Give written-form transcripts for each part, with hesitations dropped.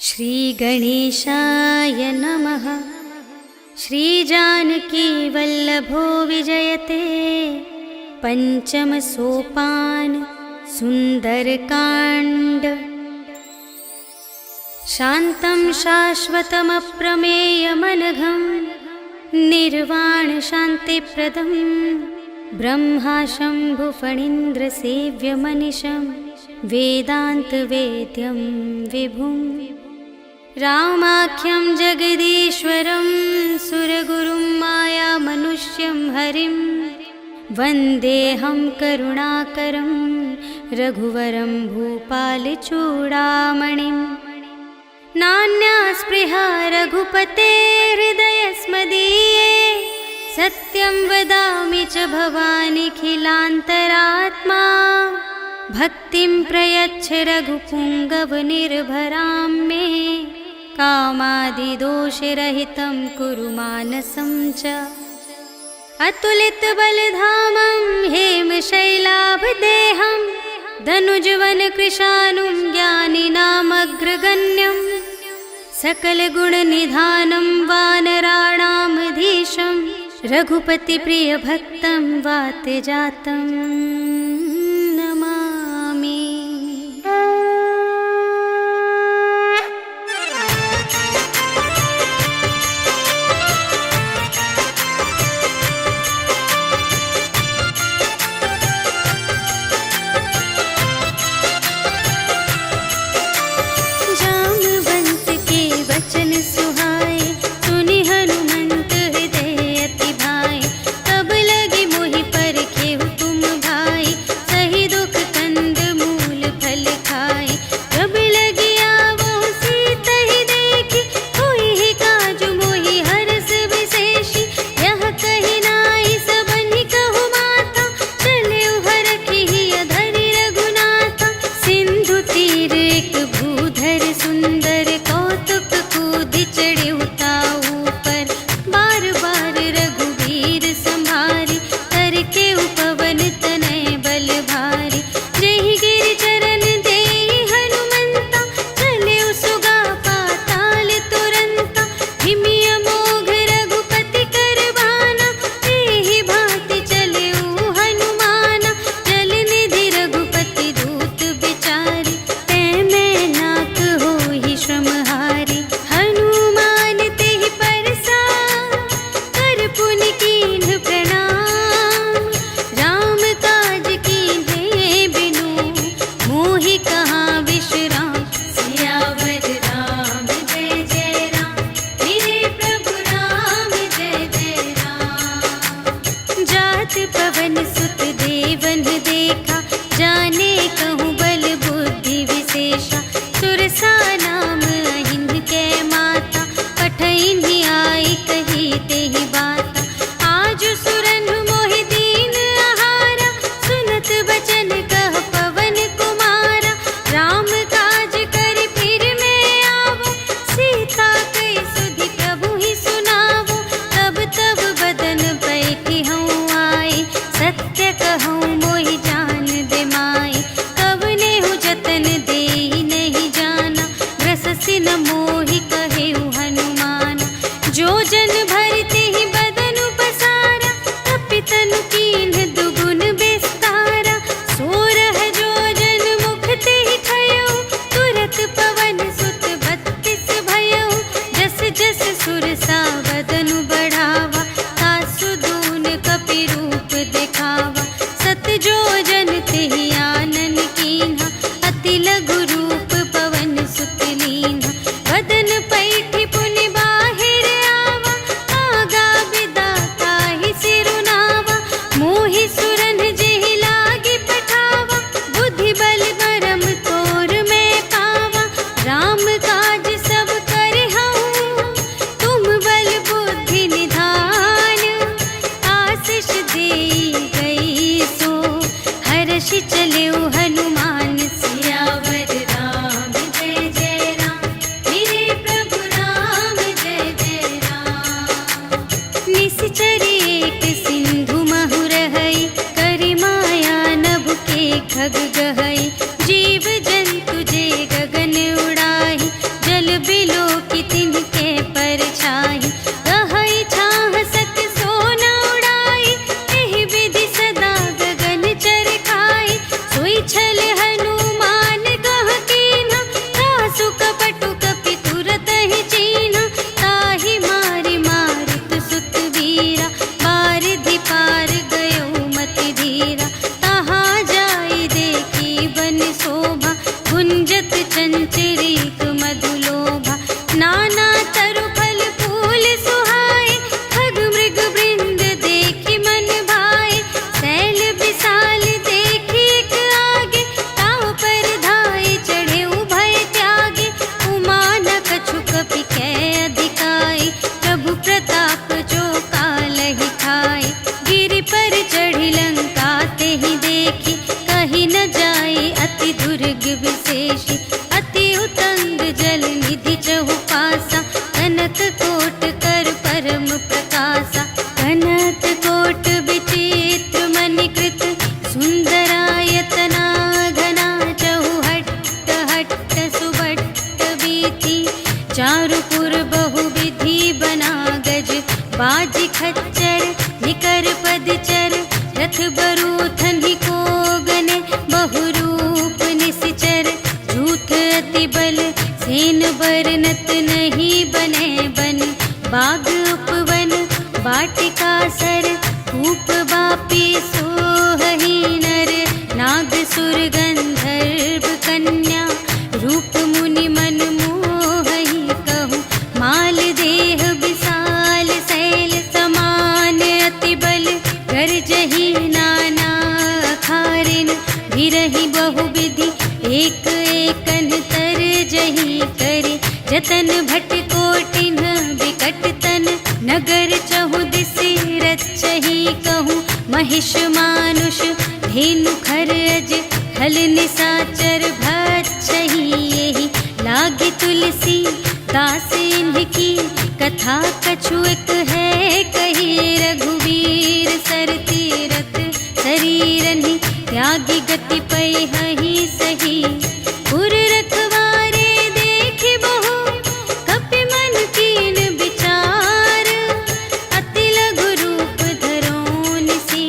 श्रीगणेशाय नमः। श्रीजानकी वल्लभो विजयते पंचम सोपान सुंदरकांड। शान्तं शाश्वतमप्रमेयमनघं निर्वाण शान्तिप्रदं ब्रह्मा शम्भुफणीन्द्रसेव्यमनिशं वेदान्तवेद्यं विभुं। रामाख्यं जगदीश्वरं सुरगुरुं मायामनुष्यं हरिं वन्देऽहं करुणाकरं रघुवरं भूपालचूडामणिं। नान्या स्पृहा रघुपते हृदयस्मदीये सत्यं वदामि च भवानिखिलान्तरात्मा। भक्तिं प्रयच्छ रघुपुङ्गवनिर्भरां मे कामादिदोषरहितं कुरु मानसं च। अतुलितबलधामं हेमशैलाभदेहं धनुजवनकृशानुं ज्ञानिनामग्रगण्यं सकलगुणनिधानं वानराणामधीशं रघुपतिप्रियभक्तं वातजातं नमामि। जामवंत के वचन सुहाए सुनि हनुमंत हृदय अति भाए। तब लगे मोहि परखेहु तुम भाई सही दुख कंद मूल फल खाए। जब लगी आवो सीतहि देखी होई ही काजु मोहि हरस विशेषी। यह कही नाई सबनि कहु माता चले हरखि अधरि रघुनाथा। सिंधु तीर एक भूधर सुंदर कौतुक कूदि चढ़िउ ताऊ पर। बार बार रघुवीर संभारी तरके उपवन तनय बल भारी। जहि गिर चरण देहि हनुमंता चले सुगा पाताल तुरंता। हिमि अमोघ रघुपति कर बाना एहि भांति चले हनुमाना। जल निधि रघुपति दूत बिचारी तै मैं नाथ होहि श्रमहारी। हनुमान तेहि परसा कर पुनि कीन्ह प्रणाम। राम काज कीन्हे बिनु मोहि कहाँ विश्राम। सियावर राम जय जय राम मेरे प्रभु राम जय जय राम। जात पवन सुत देवन देखा जाने कहूँ बल बुद्धि विशेषा। सुरसा नाम अहिंद कै माता पठइन्हि आई कही तेहि बाता। आज सुरनु मोहि दीन आहारा सुनत बचन कह पवन कुमारा। राम काज करि फिर मैं आवो सीता कई सुधि प्रभु ही सुनावो। तब तब बदन बैठी हूँ आई सत्य कहूँ मोहि जान दे माई। कवने हूँ जतन देहि नहीं जाना भट्ट सुबट्ट बीती, चारुपुर बहुविधि बना गज, बाजी खच्चर निकर पदचर, रथ बरूथन ही को गने, बहुरूप निश्चर, झूठ अति बल सेन बरनत नहीं बने बन, बाग उपवन वाटिका सर, कूप बापी सोहही नर, नाग सुर गंधर्व कन्या, रूप मुनि मन मोहही कहूँ, माल देह विशाल शैल समान, अति बल गर्जही नाना अखारिन, भिरहि बहुविधि एक एकन तर जही करे, जतन भट कोटिन विकट तन, नगर चहुदिसि रचही कहूँ, महिष मानुष धेनु खरज, हल निसाचर भक्षही, यही लागे तुलसी दास इनकी, कथा कछु एक है कही, रघुवीर सर तीरथ शरीरनि, त्यागी गति पै हहि सही, पुर रखवारे देखि बहु, कपि मन कीन विचार, अति लघु रूप धरों निसी,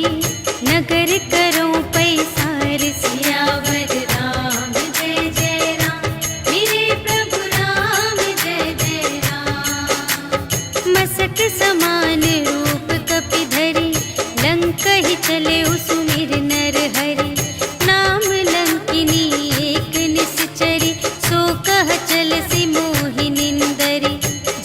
नगर करों पैसार, सियावर राम जय जय राम, मेरे प्रभु राम जय जय राम। मसक समान रूप कपि धरि, लंक ही चले सुमिर नर हरि, नाम लंकिनी एक निश्चरी, सो कह चल सी मोहि निंदरी,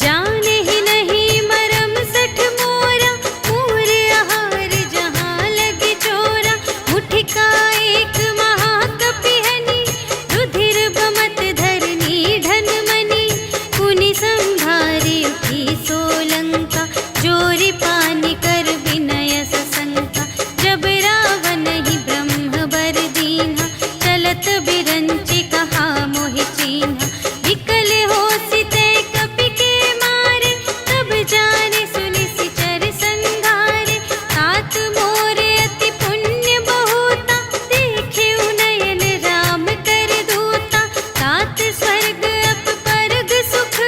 जाने ही नहीं मरम सठ मोरा, मोर आहार जहाँ लगे चोरा, मुठिका एक महाकपि हनि, रुधिर बमत धरनी ढन मनि, पुनि संभारी उठी सोलंका, जोरी पानी कर विनय सशंका, जब रावण ही ब्रह्म बर दीन्हा, चलत बिरंचि कहा मोहि चीन्हा, विकल होसि तै कपि के मारे, तब जाने सुनि सिचर संघारे, तात मोर अति पुण्य बहुता, देखे नयन राम कर दूता, तात स्वर्ग अप परग सुख,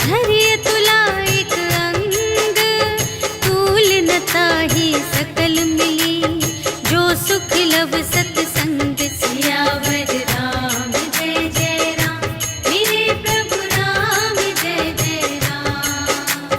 धरिय तुला एक अंग, तूल न ताहि सकल मिली, जो सुख लव सतसंग, सियावर राम जय जय राम, मेरे प्रभु राम जय जय राम।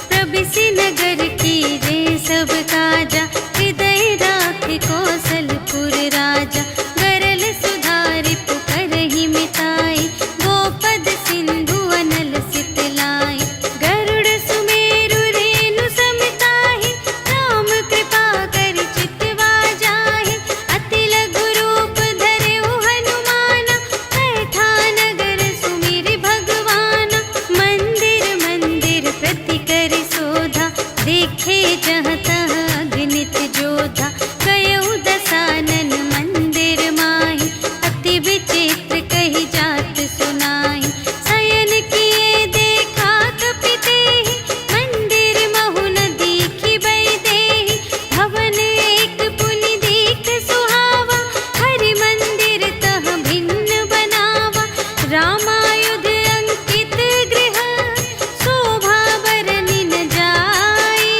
प्रबिसि नगर कीजे सब काजा, हृदय राख कौशलपुर राजा, गरल सुधारि पुकारहि मिताई, गोपद सिंधु अनल सितलाई, गरुड़ सुमेरु रेणु समताहि, राम कृपा करि चितवा जाहि, अति लघु रूप धरेउ हनुमाना, बैठा नगर सुमिरि भगवाना, मंदिर मंदिर प्रति करि शोधा, देखे जहाँ तहाँ अगणित जोधा, गयउ दसानन मंदिर माहि, अति विचित्र कही जात सुनाई, शयन किए देखा कपि तेहि, मंदिर महु न दीखि वैदेही, भवन एक पुनि दीख सुहावा, हरि मंदिर तह भिन्न बनावा, रामायुध अंकित गृह, शोभा बरनि न जाई,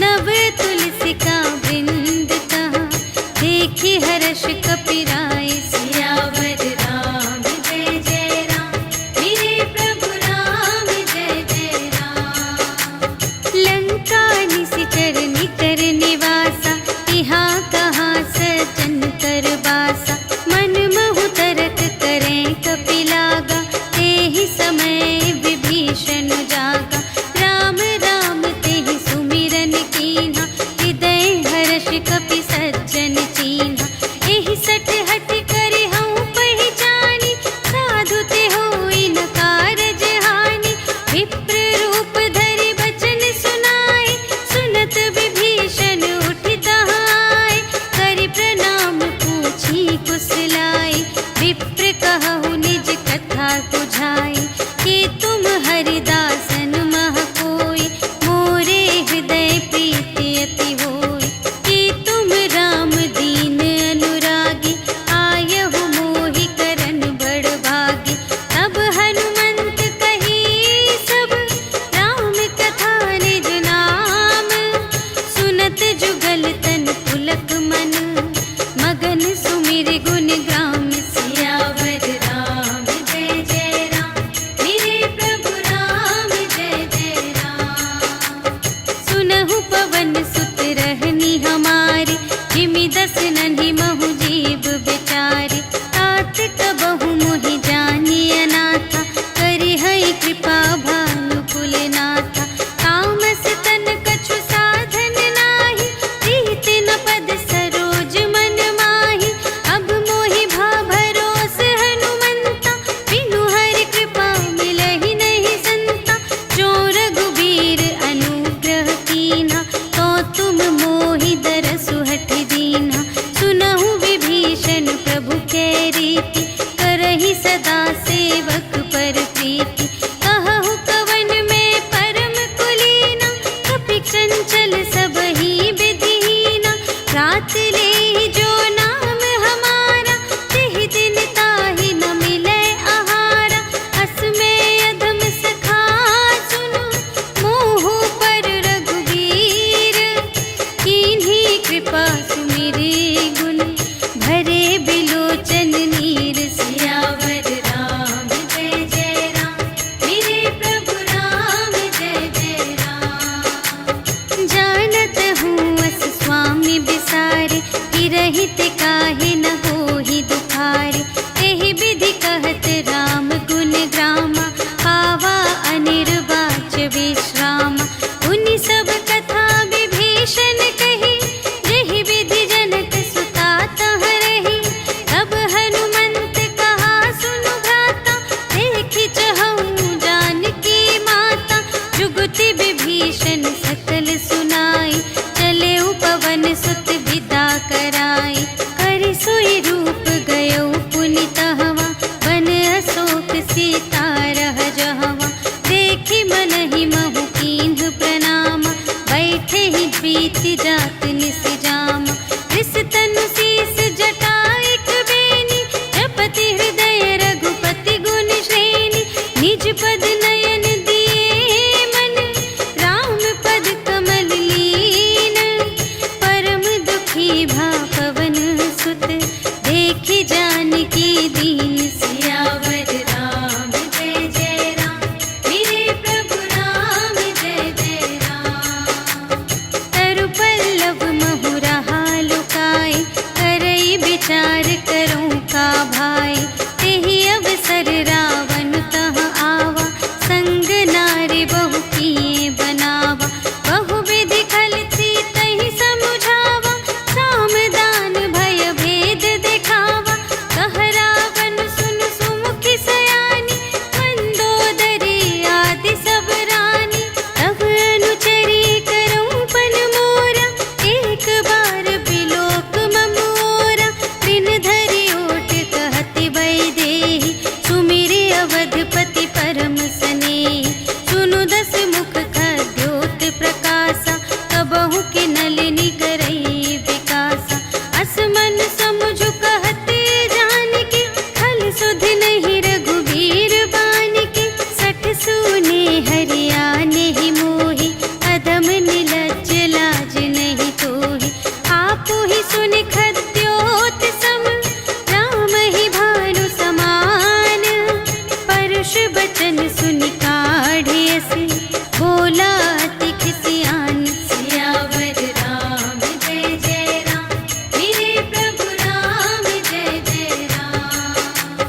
नव तुलसी का वृंद तहाँ, देखि हर्ष कपिराय, सियावर राम जय जय राम, मेरे प्रभु राम जय जय राम। लंका निशिचर निकर निवासा, यहाँ कहाँ सजन कर बासा, मन महु तरक करें कपि लागा, तेहि समय विभीषण जागा, राम राम तेहि सुमिरन कीन्हा, हृदय हर्ष कपि सज्जन चीन्हा, एहि सठ हठ करि हऊँ पहिचानी, साधु ते होई न कारज हानि, विप्र रूप धरि बचन सुनाए, सुनत विभीषण उठि तहाय, करि प्रणाम पूछी कुशलाय, विप्र कहु निज कथा बुझाई, कि तुम हरिदासन मह कोई, मोरे हृदय प्रीति अति होई, कि तुम राम दीन अनुरागी, आयहु मोहि करन बड़ भागी, सीता रह जहवा, देखी मन ही महु कीन्ह प्रणाम, बैठे ही बीत जात निस जाम। रिस तनु शीस जटा एक बेनी, जपति हृदय रघुपति गुण श्रेणी। निज पद नयन दिए मन, राम पद कमल लीन। परम दुखी भा पवन सुत, देखी जानकी दीन। सियावर राम जय जय राम, मेरे प्रभु राम जय जय राम। तरु पल्लव महु रहा लुकाए, करई विचार करूं का भाई। तेहि अवसर रावण तह आवा, संग नारी बहु किए बनावा। बहु विधि खल सीतहि समुझावा, साम दान भय भेद दिखावा। कह रावण सुन सुमुखी सयानी, मंदोदरी आदि सब रानी। तब अनुचरी करऊं पन मोरा, एक बार बिलोक ममोरा। त्रिन धरि ओट कहति वैदेही, सुमिरि अवधपति परम स्नेही। सुनु दस मुख खद्योत प्रकाशा, कबहु के नलिनी करई विकासा। असमन समुझु कहते जानकी, खल सुध नहीं रघुबीर बानिकी। सठ सूने हरियाने ही मोही, अधम निलज्ज लाज नहीं तोही। आपु ही सुनि खद्योत सम, राम ही भानु समान। परुष बचन सुनि काढ़ियसि, बोला अति खिसियान। सियावर राम जय जय राम, मेरे प्रभु राम जय जय राम।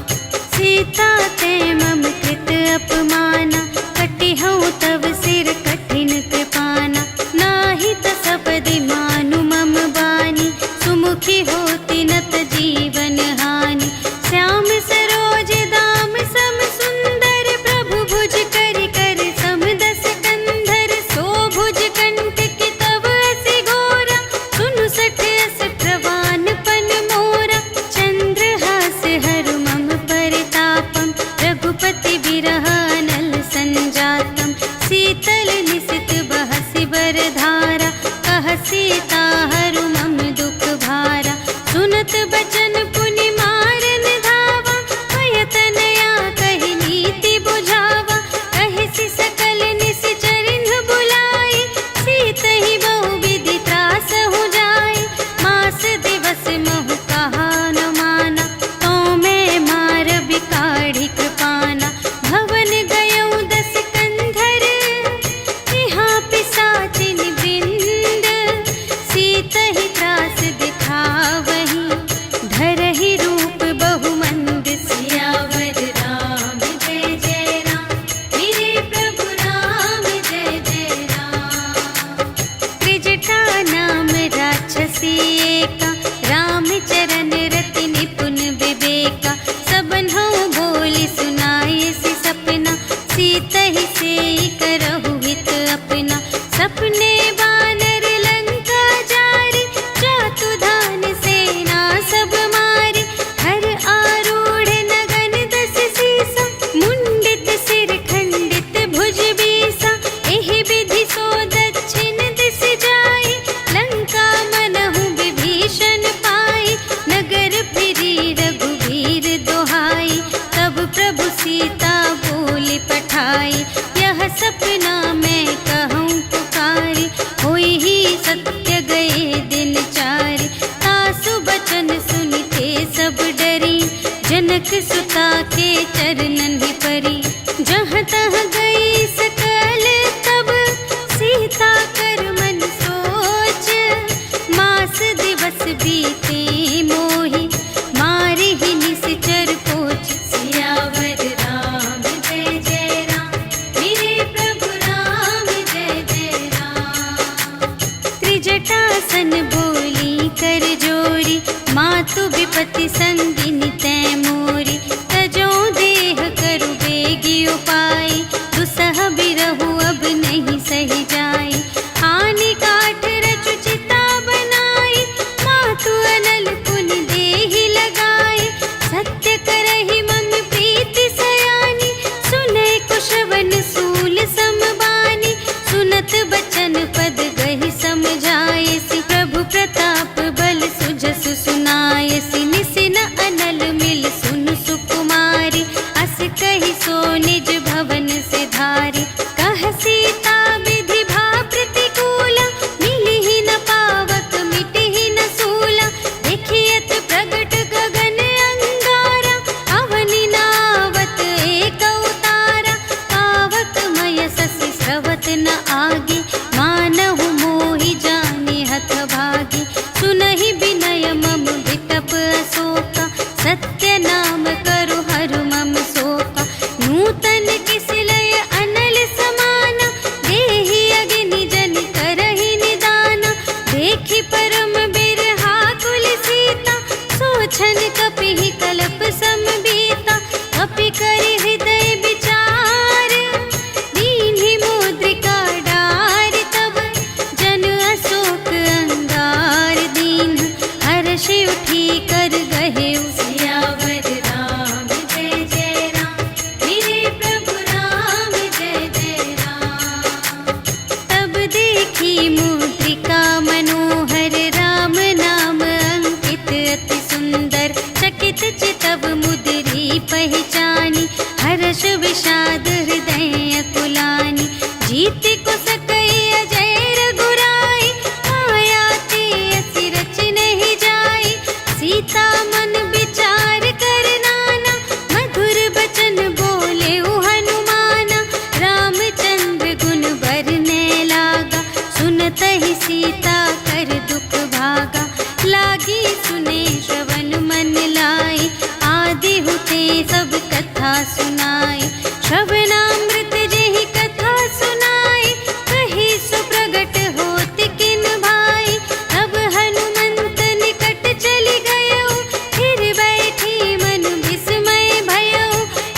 सीता ते मम कृत अपमाना, कटिहउँ तव सिर कठिन कृपाना। नाही त सपदि मानु मम बानी, सुमुखी होती नत जीवन हानि। श्याम सरोज दाम सम सुंदर, प्रभु भुज कर कर सम दस कंधर। सो भुज कंठ की तब असी घोरा, सुनु सठ अस प्रवान पन मोरा। चंद्रहास हरु मम परितापम, रघुपति बिरह अनल संजातम। शीतल निसित बहसि बरधारा, कह सीता हरु मम दुख भारा। सुनत बचन पुनि मारन धावा, भय तनया कहि नीति बुझावा। कहिसि सकल निश्चरिन्ह बुलाई, सीतहि बहु विधि त्रासहु जाई। मास दिवस महु कहा न माना, तो मैं मार बिकाढ़ी कृपाना। भवन गयऊँ दस कंधर, यहाँ पिशाचिन वृंद। सीतहि त्रास दिखावहीं, धरहि रूप बहुमंद। सियावर राम जय जय राम, मेरे प्रभु राम जय जय राम। त्रिजटा नाम राक्षसी एका, राम चरण रति निपुण विवेका। सबन्हु बोली सुनाए सि सपना, सीतहि सेई करहु हित अपना। सपने वानर लंका जारी, जातु धान सेना सब मारी। हर आरूढ़ नगन दस सीसा, मुंडित सिर खंडित भुज बीसा। एहि विधि सो दक्षिण दिस जाई, लंका मनहु विभीषण पाई। नगर फिरी रघुवीर दोहाई, तब प्रभु सीता बोली पठाई। यह सपना मैं कहूँ पुकारी, होई ही सत्य गए दिन चारि। तासु बचन सुनिते सब डरी, जनक सुता के चरणन ही परी। जहाँ तहाँ गई सकल तब, सीता कर मन सोच। मास दिवस बीते मोही, मारि ही निश्चर पोच। सियावर राम जय जय राम, मेरे प्रभु राम जय निज भवन से धारे। कह सीता विधि भा प्रतिकूला, मिलिहि न पावक मिटिहि न सूला। देखियत प्रगट गगन अंगारा, अवनि नावत एक अवतारा। पावक मय ससि स्रवत न आगे, मानहु मोहि जानि हथ भागे। सुनहि बिनय मम विटप अशोका, सत्य नाम करु हरु मम शोका। नूतन किसिलय अनल समाना, देहि अग्नि जन करहि निदाना। देखि परम बिरहा कुल सीता, सोचन कपिहि कलप समबीता। कपि करि हृदय विचार, दीन्हि मुद्रिका डार। तब जन अशोक अंगार दीन, हर्षि उठी कर गहेउ सियावर राम जय जय राम। मेरे प्रभु राम जय जय राम। तब देखी मुद्रिका मनोहर, राम नाम अंकित अति सुंदर। चकित चितव मुद्री पहचानी, हर्ष विषाद हृदय अकुलानी। जीत को सकई अजय रघुराई, माया ते असि रच नहीं जाई। सीता मन विचार कर नाना, मधुर बचन बोले हनुमाना। रामचंद्र गुण बरने लागा, सुनतहि सीता कर दुख भागा। लागी सुने श्रवण मन लाई, आदि हुते सब कथा सुनाई। श्रवणामृत जेहि कथा सुनाई, कही सो प्रगट होत किन भाई। तब हनुमंत निकट चली गयो, फिर बैठी मन विस्मय भयो।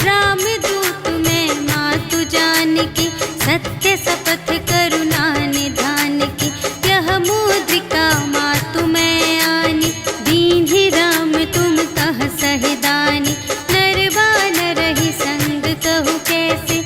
रामदूत मैं मातु जानकी, सत्य शपथ करुणा निधान की। यह मुद्रिका मातु मैं आनी, दीन्हि राम तुम कह सहिदानी। नर बानर ही संग कहु कैसे,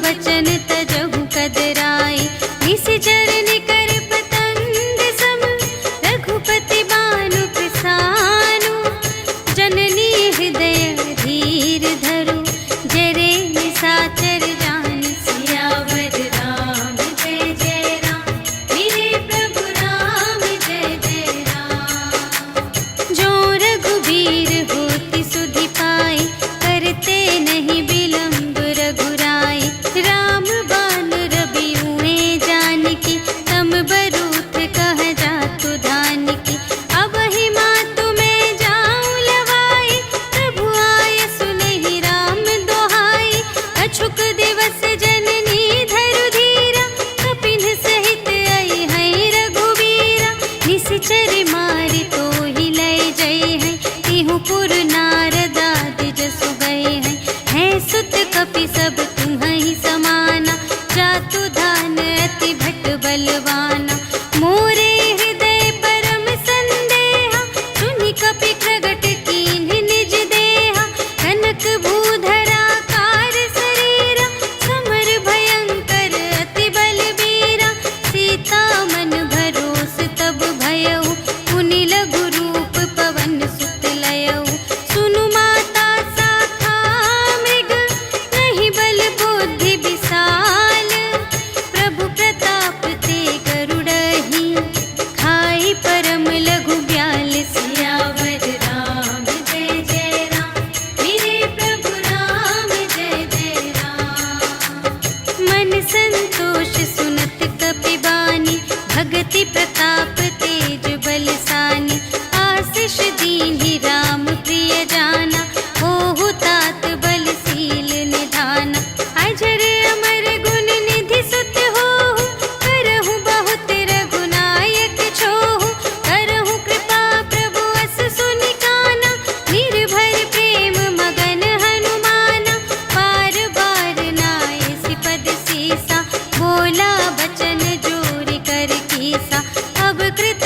बचन तजहु कदराए। निश्चर निकर पतंग सम रघुपति बानु प्रसानु। जननी हृदय धीर धरु जरे निसाचर जान। सियावर राम जय जय राम मेरे प्रभु राम जय जय राम। जो रघुबीर होति सुधि पाए करते नहीं विलंब रघुराई। राम बान रबियुए जानकी तम बरूथ कह जातु धानकी। अब ही मातु मैं जाऊं लवाई प्रभु आय सुनहि राम दोहाई। अछुक दिवस जननी धरु धीरा कपिन सहित आई है रघुबीरा। निश्चर मारि तो ही लय जय है तिहु पुर नारद आदि जसु गए हैं। है सुत कपि सब तुम्हि समाना जातु धान अति भट बलवाना। मोरे हृदय परम संदेहा सुनि कपि प्रगट कीन्ह निज देहा। कनक भूधरा कार शरीरा समर भयंकर अति बलबीरा। सीता मन भरोस तब भयउ पुनि लघु रूप पवन सुत लयउ। सुनु माता शाखा मृग नहीं बल बुद्धि विशाल। प्रभु प्रताप ते गरुड़हि खाई परम लघु ब्याल। सियावर राम जय जय राम मेरे प्रभु राम जय जय राम। मन संतोष सुनत कपि बानी भगति प्रताप तेज बलसानी। आशीष दीन्हि राम प्रिय जाना होहु तात बलशील निधाना। अजर अमर गुण निधि सुत होहु करहु बहुत रघुनायक छोहु। करहु कृपा प्रभु अस सुनि काना निर्भर प्रेम मगन हनुमाना। बार बार नाय सिपद सीसा बोला बचन जोरि कर कीसा। अब कृत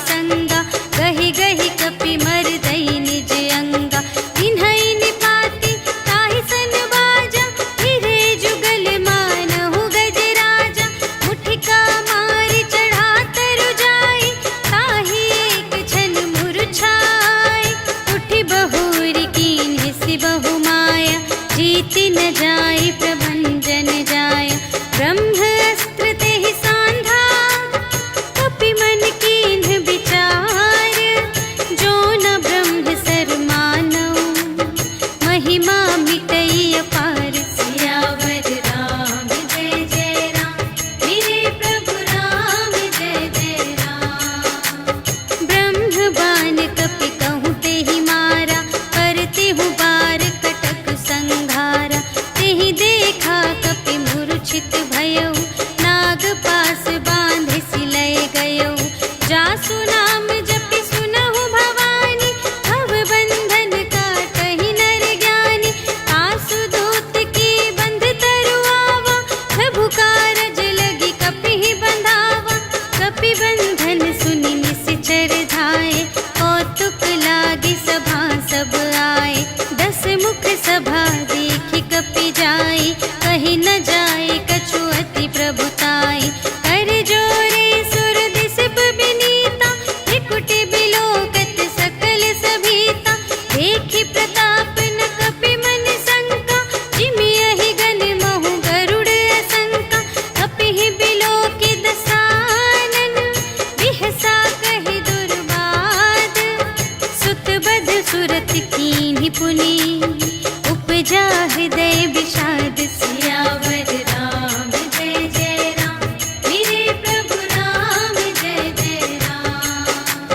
संगा, गहि गहि कपि मरदई निज अंगा। इन्हई निपाति ताहि सन बाजा, फिरे जुगल मानहु गजराजा। मुठिका मारि चढ़ा तरु जाई, ताहि एक छन मुरझाई। उठि बहुरी कीन्ह सि बहु माया, जीति न जाई प्रभंजन जाया। ब्रह्म अस्त्र तेहि सांधा, कपि मन कीन्ह विचार। जो न ब्रह्म सर मानौ, महिमा मिटई अपार। सियावर राम जय जय राम, मेरे प्रभु राम जय जय राम। ब्रह्म बाण कपि कहूँ तेहि मारा, करतेहु बार कटक संघारा। तेहि देखा कपि मूर्छित भयउ, नाग पास बांधे सिलय गयउ। जासु नाम जपि सुनहु भवानी, भव बंधन काटहि नर ज्ञानी। आसु दूत की बंध तरु आवा, प्रभु कारज लगी कपिहि बंधावा। कपि बंधन सुनि निश्चर धाये, कौतुक लागी सभा सब आए। 10 मुख सभा देखि कपि जाई, कहि न जाए कछु अति प्रभुताई। कर जोरे सुर दिसप बिनीता, त्रिकुटि बिलोकत सकल सभीता। देखि प्रताप न कपि मन शंका, जिमियहि गन महु गरुड़ असंका। कपिहि बिलोकि दसानन, बिहसा कहि दुर्बाद। सुत बध सुरत कीन्हि पुनि, उपजा हृदय विषाद। सियावर राम जय जय राम, मेरे प्रभु राम जय जय राम।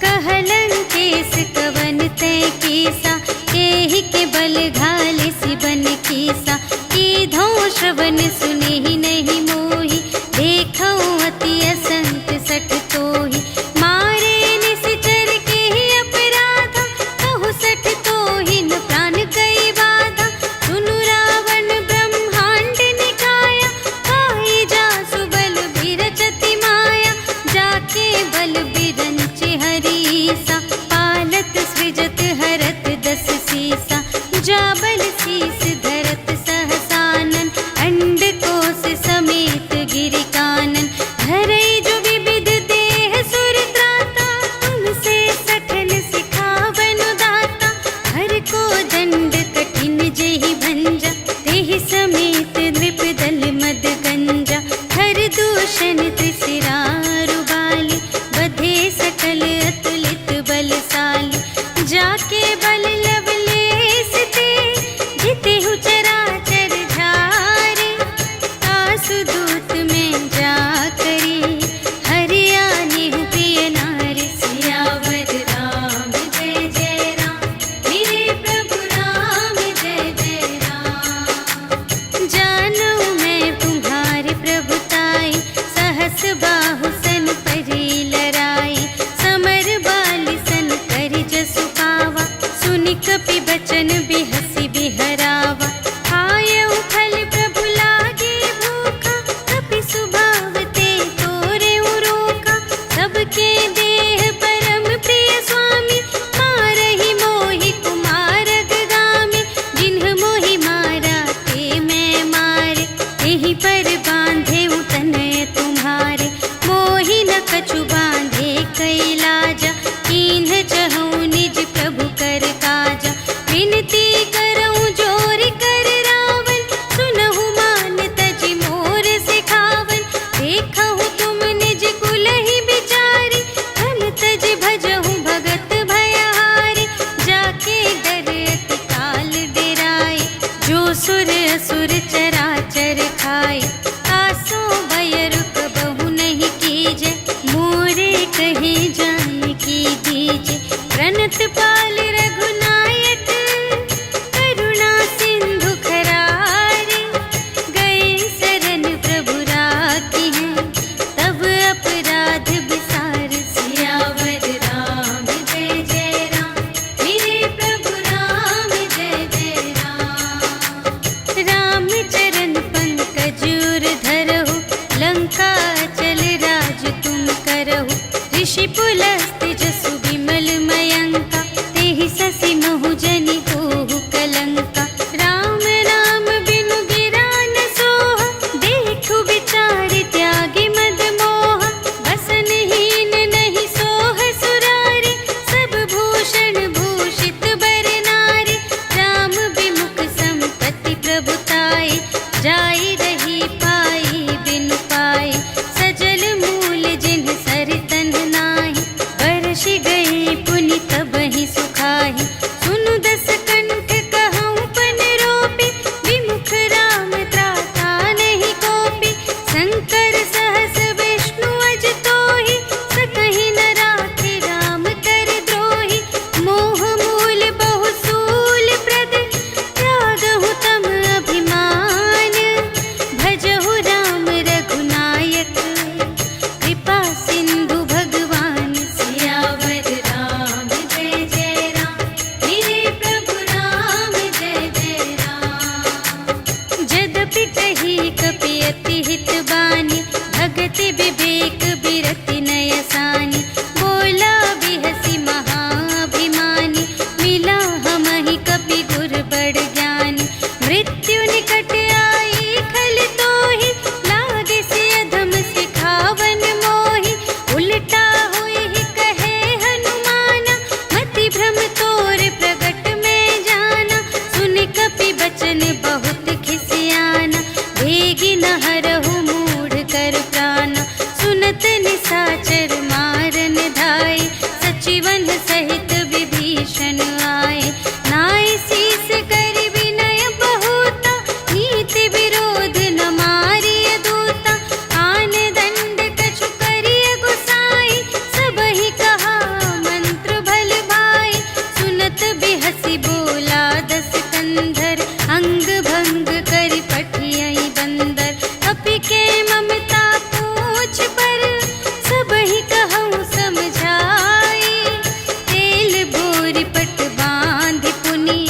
कहलन केस कवन तै कीसा, केहि के बल घाले सिबन कीसा। कीधौं श्रवण सुनेहि नहीं मोहि, देखौं अति असंत सठ तोहि। मारे निश्चर केहि अपराधा, कहु सठ तोहि न प्राण कई बाधा। सुनु रावण ब्रह्मांड निकाया, पाई जासु बल बिरचति माया। जाके बल बिरंचि हरीसा, पालत सृजत हरत 10 सीसा। जा बल शीस धरत सहसानन, अंड कोश समेत गिरि कानन। धरई जो विविध देह सुर त्राता, तुमसे सठन सिखावनु दाता। हर को दंड कठिन जेहि भंजा, तेहि समेत नृप दल मद गंजा। हर दूषण त्रिशिरारु बाली, बधे सकल अतुलित बलशाली। जाके बल लवलेस ते, जितेहु चराचर झारे। आसु दूत में जा करी, हरियानेहु प्रिय नारी। सियावर राम जय जय राम, मेरे प्रभु राम जय जय राम। जानू मैं तुम्हारे प्रभुताई, सहस बाहु सन परी लराई। समर हस्त जसु विमल मयंका, तेहि ससि महु जनि होहु कलंका। राम नाम बिनु गिरा न सोहा, देखु विचार त्यागी मद मोहा। बसनहीन नहीं सोह सुरारी, सब भूषण भूषित बर नारी। राम विमुख संपत्ति प्रभुताई, जाई रही पाई बिनु पाई। सजल मूल जिन सर तन नाही, बरषि गई पुनि तबहि सुखाहि। सुनु दस कंठ कहऊँ पन रोपी, विमुख राम त्राता नहीं कोपी। शंकर सहस विष्णु अज तोहि, सकहि न राखे राम कर द्रोही। मोह मूल बहु सूल प्रद, त्यागहु तम अभिमान। भजहु राम रघुनायक, कृपा सिंधु भगवान। सियावर राम जय जय राम, मेरे प्रभु राम जय जय राम। जदपि कही कपि अति हित बानी, भगति विवेक बिरति नय सानी। बोला बिहसी महाभिमानी, मिला हमहि कपि गुर बड़ ज्ञानी। मृत्यु निकट आई खल तोहि, लागे से अधम सिखावन मोहि। उलटा हुई कहे हनुमाना, मति भ्रम तोर प्रगट में जाना। सुन कपि बचन बहुत खिसियाना, भेगी न हरहु मूढ़ कर प्राना। सुनत निसाचर मारन धाय, सचिवन सहित विभीषण आए। नाय शीस कर विनय बहुता, नीति विरोध न मारिय दूता। आन दंड कछु करिय गुसाई, सबहि कहा मंत्र भल भाई। सुनत बिहसी बोला दस कंधर, अंग भंग करि पठियहि बंदर। कपि के ममता पूछ पर, सबहि कहऊँ समझाई। तेल बोरि पट बाँधि पुनि,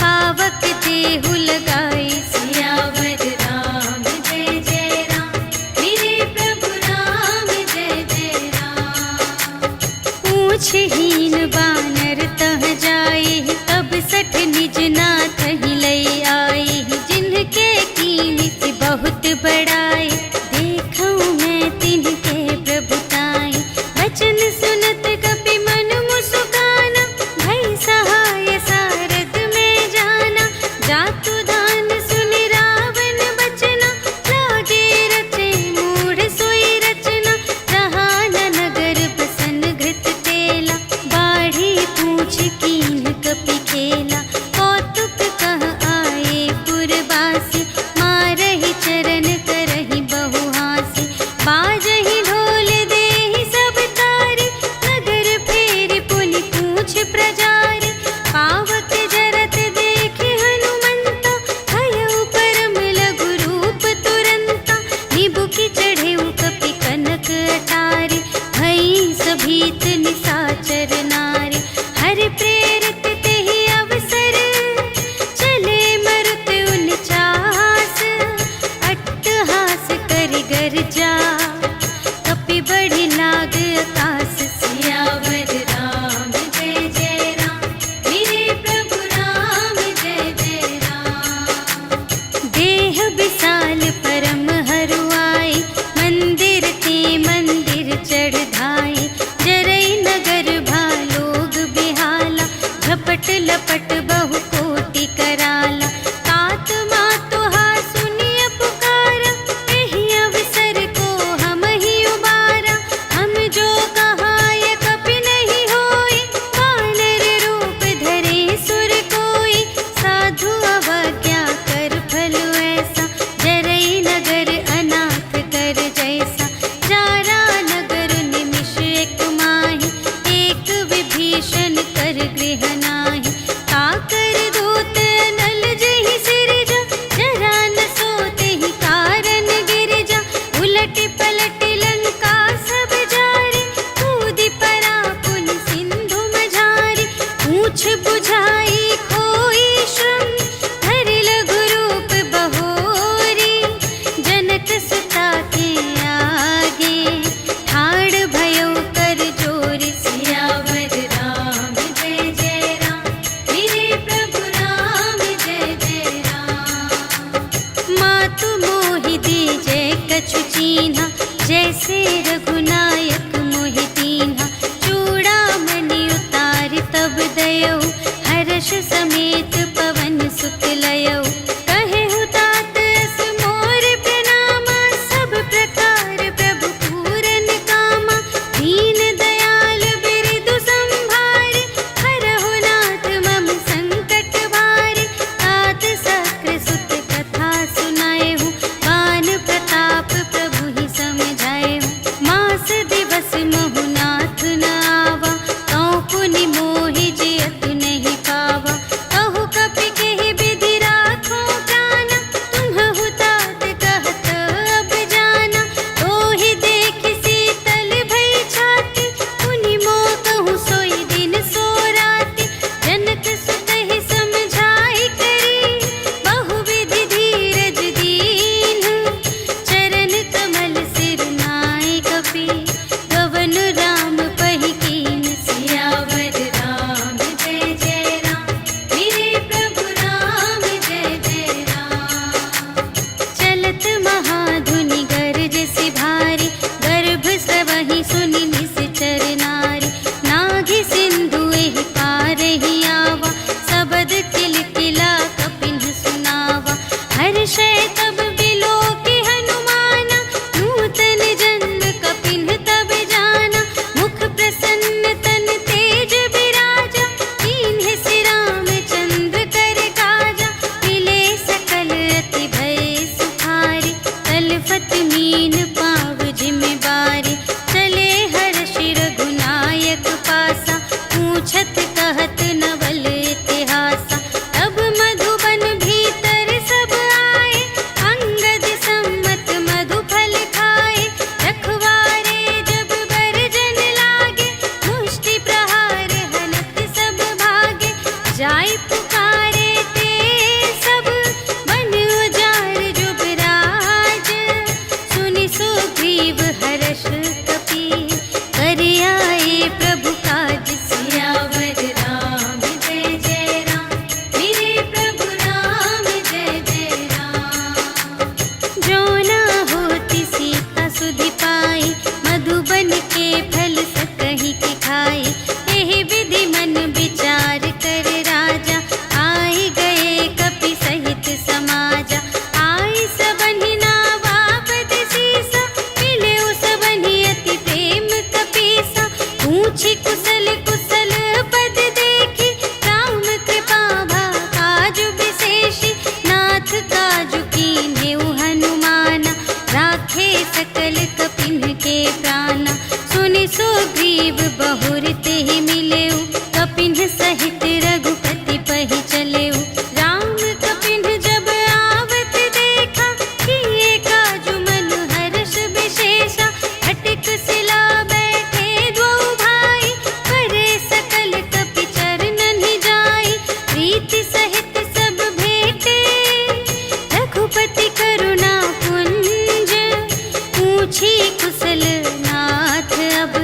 पावक देहु लगाई। सियावर राम जय जय राम, मेरे प्रभु राम जय जय राम। पूछहीन बानर तह जाई, तब सठ निज नाथ ही लई आई। जिनके कीन्हि बहुत बड़ाई, देखऊँ मैं तिनके प्रभुताई। बचन सुनत कपि मन मुस्काना, भई सहाय सारथ में जाना। जातु दान सुनि रावण बचना, लागे रचे मूढ़ सोई रचना। रहा न नगर बसन घृत तेला, बाढ़ी पूछ कीन्ह कपि खेला। कौतुक कुशल कुशल पद देखी, राम कृपा भा काजु विशेषी, नाथ काजु कीन्हेउ हनुमाना, राखे सकल कपिन के प्राणा। सुनि सुग्रीव बहुर तेहि मिलेउ, कपिन सहित रघुपति पहि चलेउ। राम कपिन जब आवत देखा, किए काजु मन हर्ष विशेषा, हटिक सिला बैठे द्वौ भाई, करे सकल कपि चरणनि जाई। प्रीति सहित सब भेटे, रघुपति करुणा पुंज, पूछी कुशल नाथ अब,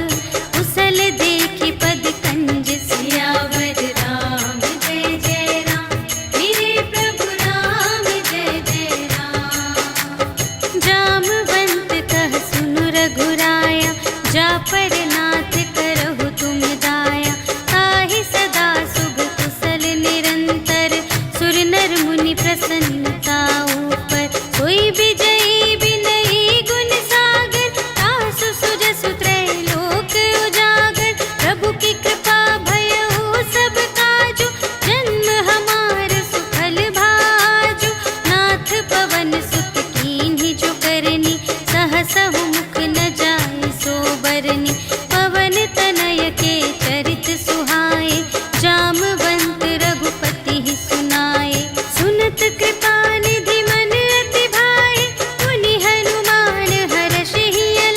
कुशल देखी पद कंज। सियावर राम जय जय राम, मेरे प्रभु राम जय जय राम। जामवंत कह सुनु रघुराया, जा पर नाथ करहु तुम दाया। ताहि सदा सुख कुशल निरंतर, सुर नर मुनि प्रसन्नता ऊपर। सोई विजयी विनयी गुण सागर, तासु सुजसु त्रैलोक उजागर। प्रभु की कृपा भयउ सब काजु, जन्म हमार सुफल भाजु। नाथ पवन सुत कीन्हि जो करनी, सहसहु मुख न जाय सो बरनी। पवन तनय के चरित सुहाए, जामवंत रघुपति ही सुनाए। सुनत कृपा निधि मन अति भाए, मुनि हनुमान हर्षि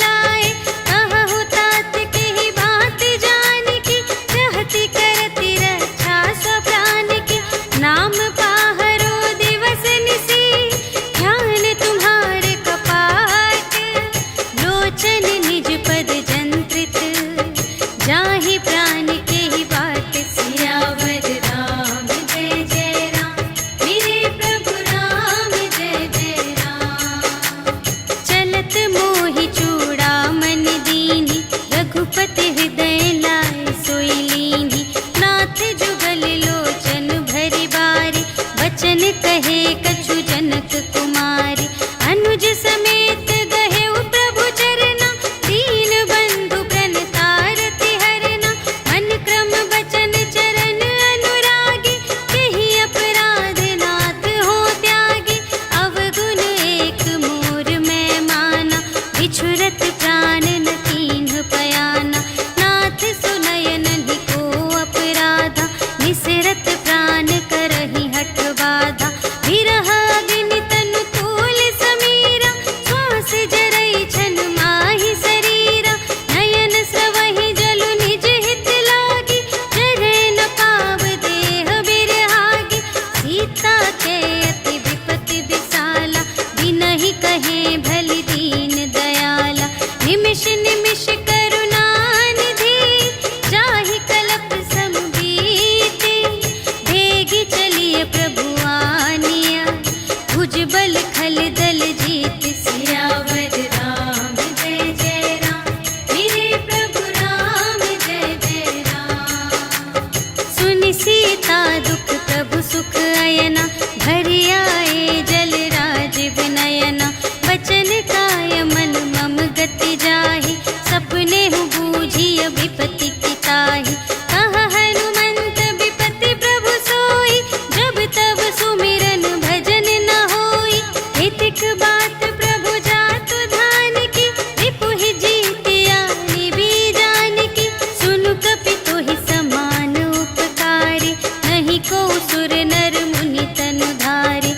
लाए। कहु तात केहि बात जानकी, रहति करति रक्षा स्व प्राण की। नाम पाहरो दिवस निसी, ध्यान तुम्हारे कपाट। लोचन निज पद जंत्रित, जाहि प्राण केहि बाट। सियावर राम जय जय राम, मेरे प्रभु राम जय जय राम। चलत मोहि चूड़ामणि दीन्हि, रघुपति हृदय लाय सोई लीन्हि। नाथ जुगल लोचन भरि बारी, बचन कहे कछु जनक कुमारी। अनुज समेत गहेउ प्रभु चरना, दीन बंधु प्रणतारति हरना। मन क्रम बचन चरण अनुरागी, केहि अपराध नाथ हो त्यागी। अवगुण एक मोर मैं माना, बिछुरत प्राण न कीन्ह पयाना। नाथ सुनयनहि को अपराधा, निसरत प्राण करहि हठ बाधा। विरह अग्नि तनु तूल समीरा, श्वास जरई छन माहि शरीरा। नयन स्रवहि जलु निज हित लागी, जरै न पाव देह बिरहागी। सीता के अति विपति विसाला, बिनहि कहे भलि दीन दयाला। निमिष निमिष करुणा निधि, जाहि कलप सम बीति। भेगी चलिए प्रभु आनिया, भुजबल खल दल जीत। सियावर राम जय जय राम, मेरे प्रभु राम जय जय राम। सुनि सीता दुख प्रभु सुख अयना, भरि आए जल राज विनयना। बचन काय मन मम गति जाहि, सपने हूँ बूझिय विपति की ताहि। कह हनुमंत विपति प्रभु सोई, जब तब सुमिरन भजन न होई। हितिक बात प्रभु जातु धान की, रिपुहि जीतिया निबी जान की। सुनु कपि तोहि समान उपकारी, नहीं को सुर नर मुनि तनु धारी।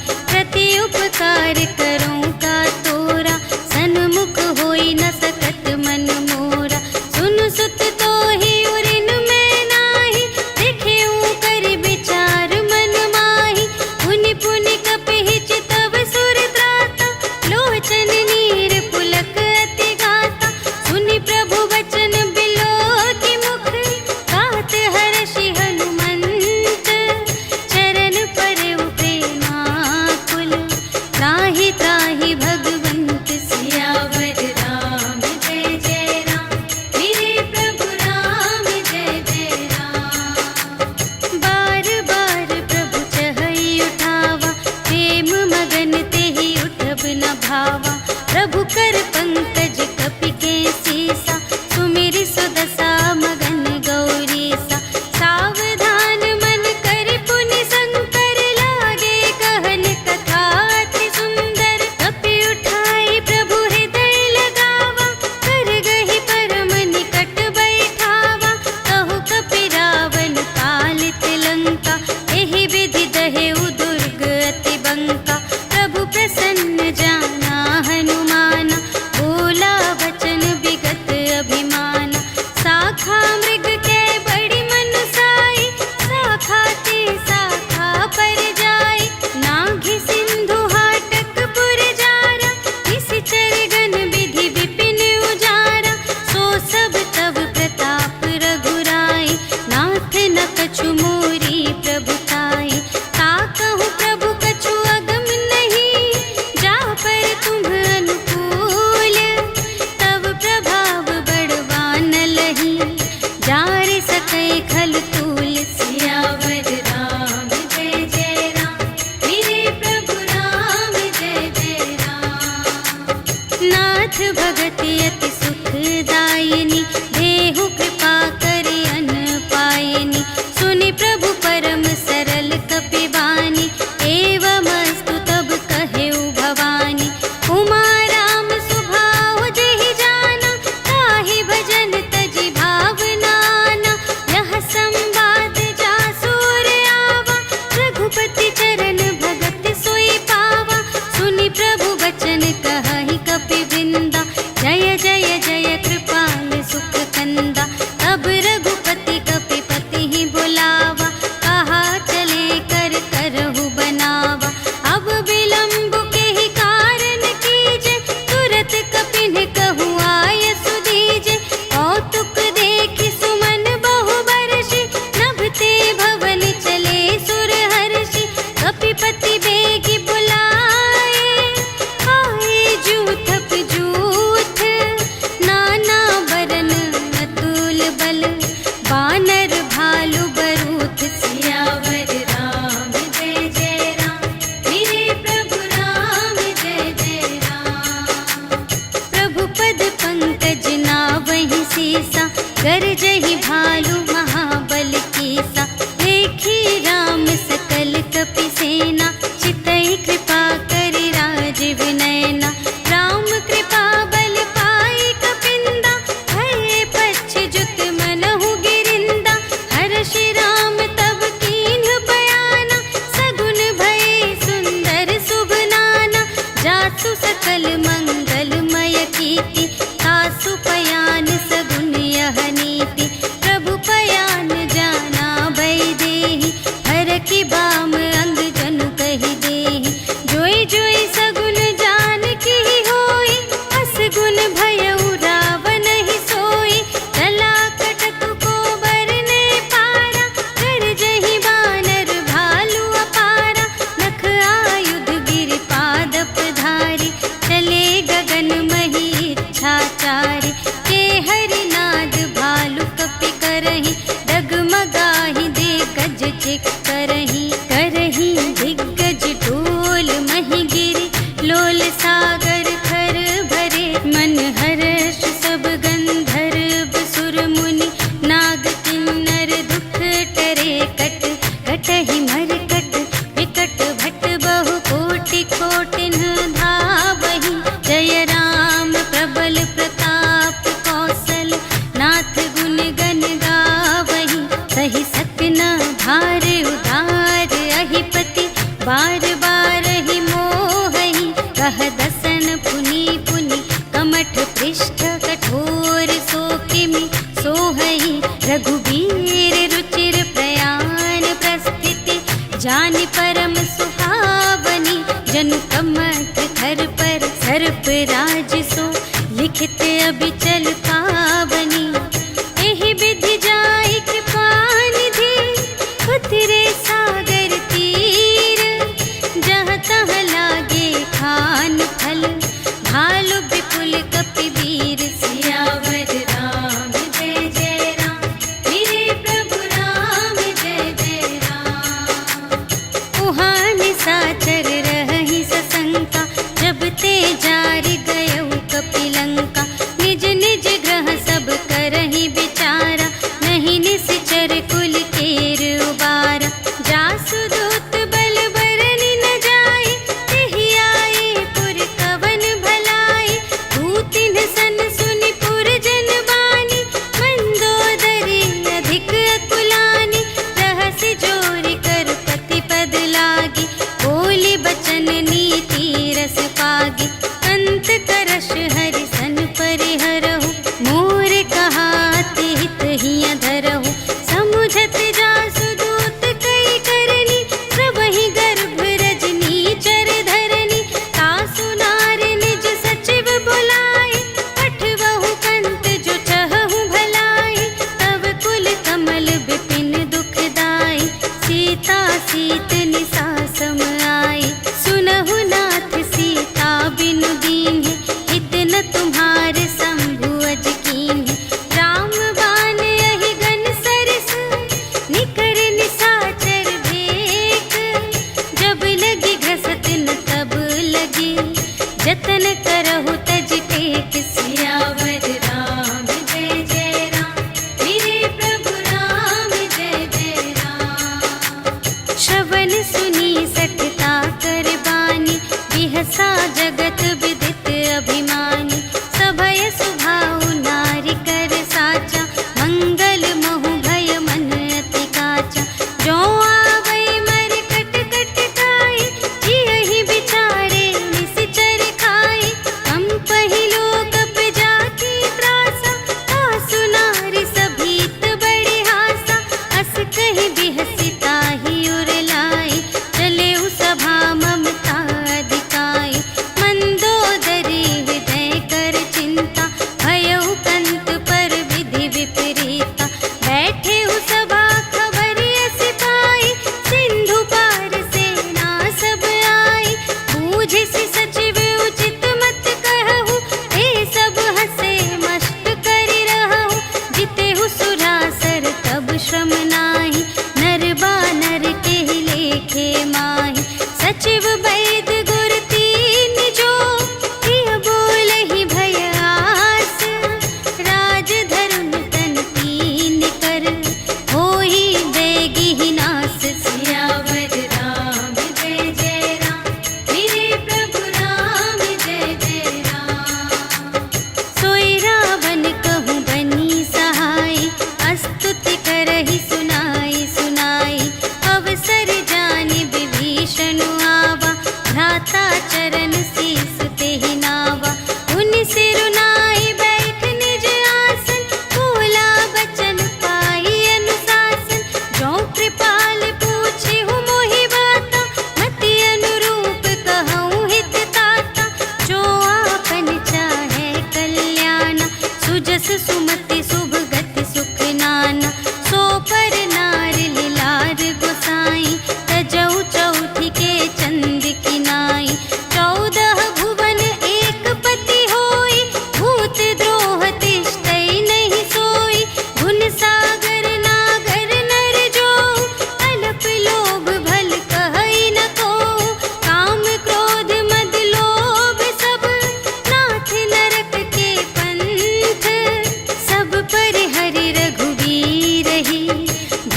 कछु मोरी प्रभुताई। ता कहूँ प्रभु कछु अगम नहीं, जा पर तुम अनुकूल। तब प्रभाव बढ़वान लही, जार सकै खल तूल। सियावर राम जय जय राम, मेरे प्रभु राम जय जय राम। नाथ भगति अति सुखदायिनी, देहु कृपा करे अन पायिनी। सुनि प्रभु परम सरल कपिवानी, एवमस्तु तब कहेउ भवानी। उमा राम सुभाव जेहि जाना, ताहि भजन तजि भावनाना। यह संवाद जासुर आवा, रघुपति चरण भगत सोई पावा। सुनि प्रभु वचन कहहि कपिवृंदा, जय जय जय कृपाल सुख कंदा। तब रघुपति कपिपति ही बुलावा, कहा चले कर करहु बनावा। अब विलंब के ही कारण कीजे, तुरत कपिन कहु आय सुदीजे। कौतुक देखि सुमन बहु बरषि, नभते भवन चले सुर हर्षि। कपिपति बेगी बुलाए, आए जूथप जूथ। नाना बरन अतुल बल, बानर भालु बरूथ। सियावर राम जय जय राम, मेरे प्रभु राम जय जय राम। प्रभु पद पंकज नावहि सीसा, गरजहि भालु महाबल कीसा। देखी राम सकल कपि सेना, चितई कृपा करि राज विनयना। राम कृपा बल पाई कपिंदा, भये पच्छ जुत मनहु गिरिंदा। हर्षि राम तब कीन्ह बयाना, सगुन भये सुंदर शुभ नाना। जासु सकल मंगलमय कीर्ति, तासु पयान सगुन यह नीति। प्रभु पयान जाना भय देहि, हर की बाम अंग जनु कहि देहि। जोई जोई सगुन जान की होई, असगुन भयउ रावण ही सोई। चला कटक को बरने पारा, गरजहि बानर भालु अपारा। नख आयुध गिर पादप धारी, चले गगन मही इच्छाचारी। के हरिनाद भालु कपि करहि, डगमगाहि दे गज चिक करहि। करहि दिग्गज ढोल महि गिरि, लोल सागर खर भरे। मन हर्ष सब गंधर्व सुर मुनि, नाग किन्नर दुख टरे। कट कटहि मरकट, विकट भट बहु कोटि कोटिन धावहि। जय राम प्रबल प्रताप कौशल, नाथ गुण गण गावहि। सहि सकना भार उधार अहिपति, बार बार ही मोहहि। कह दसन पुनि पुनि, कमठ पृष्ठ कठोर सो किमि सोहहि। रघुबीर रुचिर प्रयाण प्रस्थिति, जानि परम सुहावनी। जनु कमठ धर पर सर्प राज सो, लिखित अबिचल पावनी। एहि विधि जाई कृपा निधि, उतरे सागर तीर। जहाँ तहाँ लागे खान फल, भालु विपुल कपि वीर। सियावर राम जय जय राम, मेरे प्रभु राम जय जय राम। उहाँ निशाचर रहहि सशंका, जब ते जारि गयउ कपि लंका। निज निज ग्रह सब करहि विचारा, नहीं निश्चर कुल केर उबारा। जासु दूत बल बरनि न जाय, तेहि आए पुर कवन भलाई। दूतिन सन सुनि पुर जन बानी, मंदोदरी अधिक अकुलानी। रहसि जोरि कर पति पद लागी, बोली बचन नीति रस पागी। अंत करश हरि सन परिहरहु, मोर कहाति हित हिय धरहु। समुझत जासु दूत कई करनी,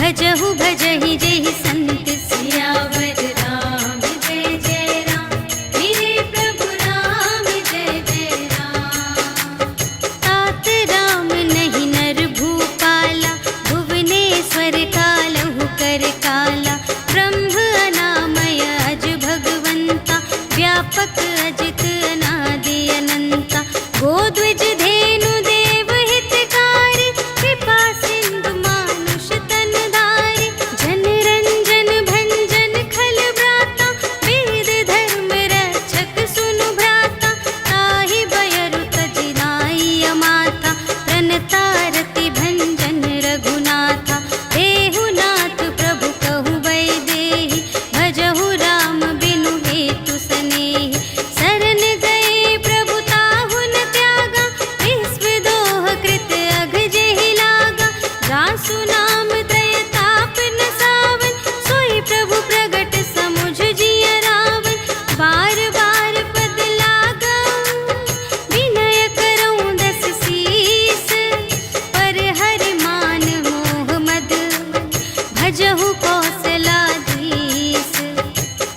भजहु भजहि जेहि संत सियावर राम जय जय राम, मेरे प्रभु राम जय जय राम। तात राम नहीं नर भूपाला, भुवनेश्वर कालहु कर काला। ब्रह्म अनामय अज भगवंता, व्यापक अजित अनादि अनंता। गोध्वज धेनु देव हितकारी, कृपा सिंधु मानुष तन धारी। जन रंजन भंजन खल व्राता, वेद धर्म रक्षक सुनु भ्राता। ताहि बयरु तजि नाई माता, प्रणतारति भंजन रघुनाथा। देहुनाथ प्रभु कहु वैदेही, भजहु राम बिनु हेतु सनेही। शरण गए प्रभु ताहु न त्यागा, विश्व दोह कृत अघ जेहि लागा। जासु नाम त्रय ताप न सावन, सोई प्रभु प्रगट समुझ जिय रावण। बार बार पद लागऊं, विनय करऊं दस सीस। पर हरि मान मोह मद, भजहु कौशलाधीश।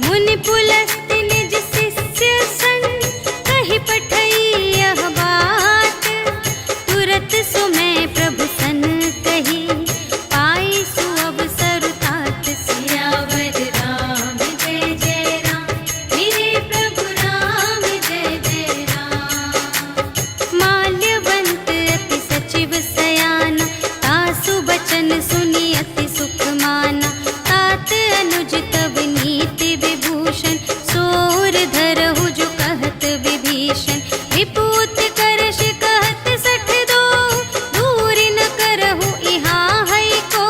मुनि पुलस्त्य निज शिष्य संग, कहि पठई यह बात। तुरत सुमय प्रभु सन कही, पाई सुअवसर तात। सियावर राम जय जय राम, मेरे प्रभु राम जय जय राम। माल्यवंत अति सचिव सयाना, तासु बचन सुनि अति सुख माना। तात अनुज तब नीति विभूषण, सोर धरहु जो कहत विभीषण। विपूत करश कहत सठ दो, दूरि न करहु इहाँ है को।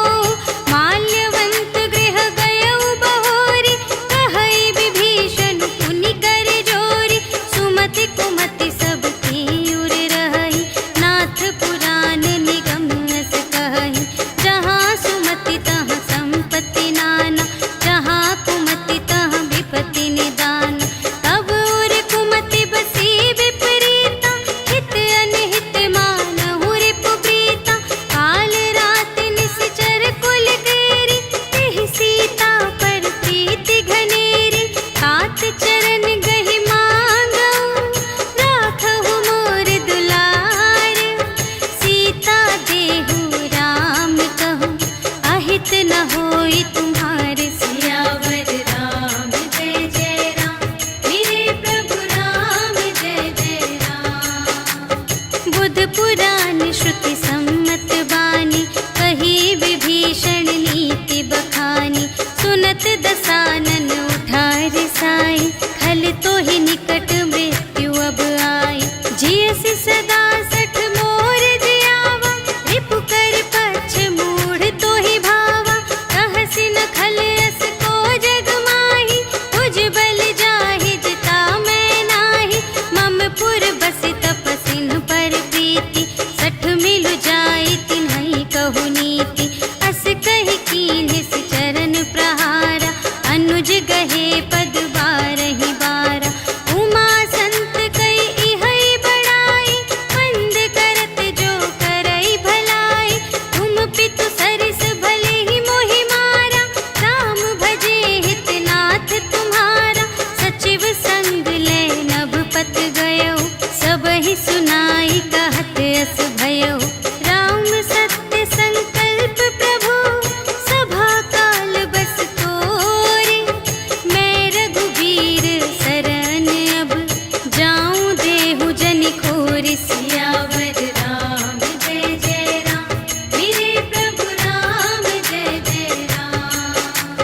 माल्यवंत गृह गयउ बहोरी, कहई विभीषण पुनि कर जोरी। सुमति कुमति सब की उर रहई, नाथ पुराण निगम अस कहई। जहाँ सुमति तहाँ संपत्ति नाना, जहाँ कुमति तहाँ विपत्ति निदान। तब उर कुमति बसी विपरीता, हित अनहित मानहु रिपु प्रीता। काल रात निश्चर कुल केरी, तेहि सीता पर प्रीति घनेरी। तात चरण गहि मांगऊं, राखहु मोर दुलार। सीता देहु राम कहूँ, अहित न होई तुम्हारे। सियावर राम जय जय राम, मेरे प्रभु राम जय जय राम। बुध पुराण श्रुति सम्मत बानी, कही विभीषण नीति बखानी। सुनत दसानन उठार साई, खल तो ही निकट मृत्यु अब आई। जियसि सदा सठ मोर जियावा, रिपु कर पक्ष मूढ़ तो ही भावा। कहसि न खल अस को जग माही, तुझ बल जाहि जिता मैं नाही। मम पुर बसि तपसिन पर प्रीति, सठ मिलु जाई तिन्हई कहु नीति। अस कहि कीन्हिस चरण प्रहारा, अनुज गहे पद बारहि बारा। उमा संत कई इहै बड़ाई, मंद करत जो करई भलाई। तुम पितु सरिस भले ही मोहि मारा, राम भजे हितनाथ तुम्हारा। सचिव संग ले नभ पत गयो, सबहि सुनाई कहत अस भयो। राम सत्य संकल्प प्रभु, सभा काल बस तोरे। मैं रघुबीर शरण अब, जाऊं देहु जनि खोरि। सियावर राम जय जय राम, मेरे प्रभु राम जय जय राम।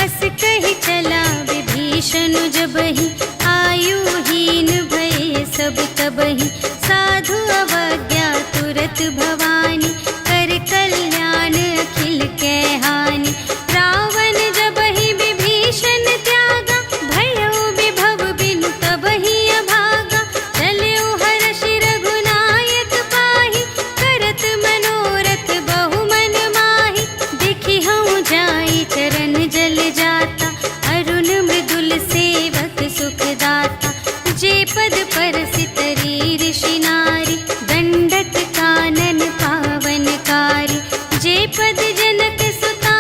अस कहि चला विभीषण जबहि, आयुहीन भये सब तबहि। साधु अवज्ञा तुरत भवानी, कर कल्याण अखिल के हानि। रावण जबहि विभीषण त्यागा, भयो विभव बिनु तबहि अभागा। चलऊ हर्षि रघुनायक पाहि, करत मनोरथ बहु मन माहि। देखि हऊँ जाई चरण जल जाता, अरुण मृदुल सेवक सुखदाता। जे पद परसितरी ऋषि नारी, दंडक कानन पावनकारी। जे पद जनक सुता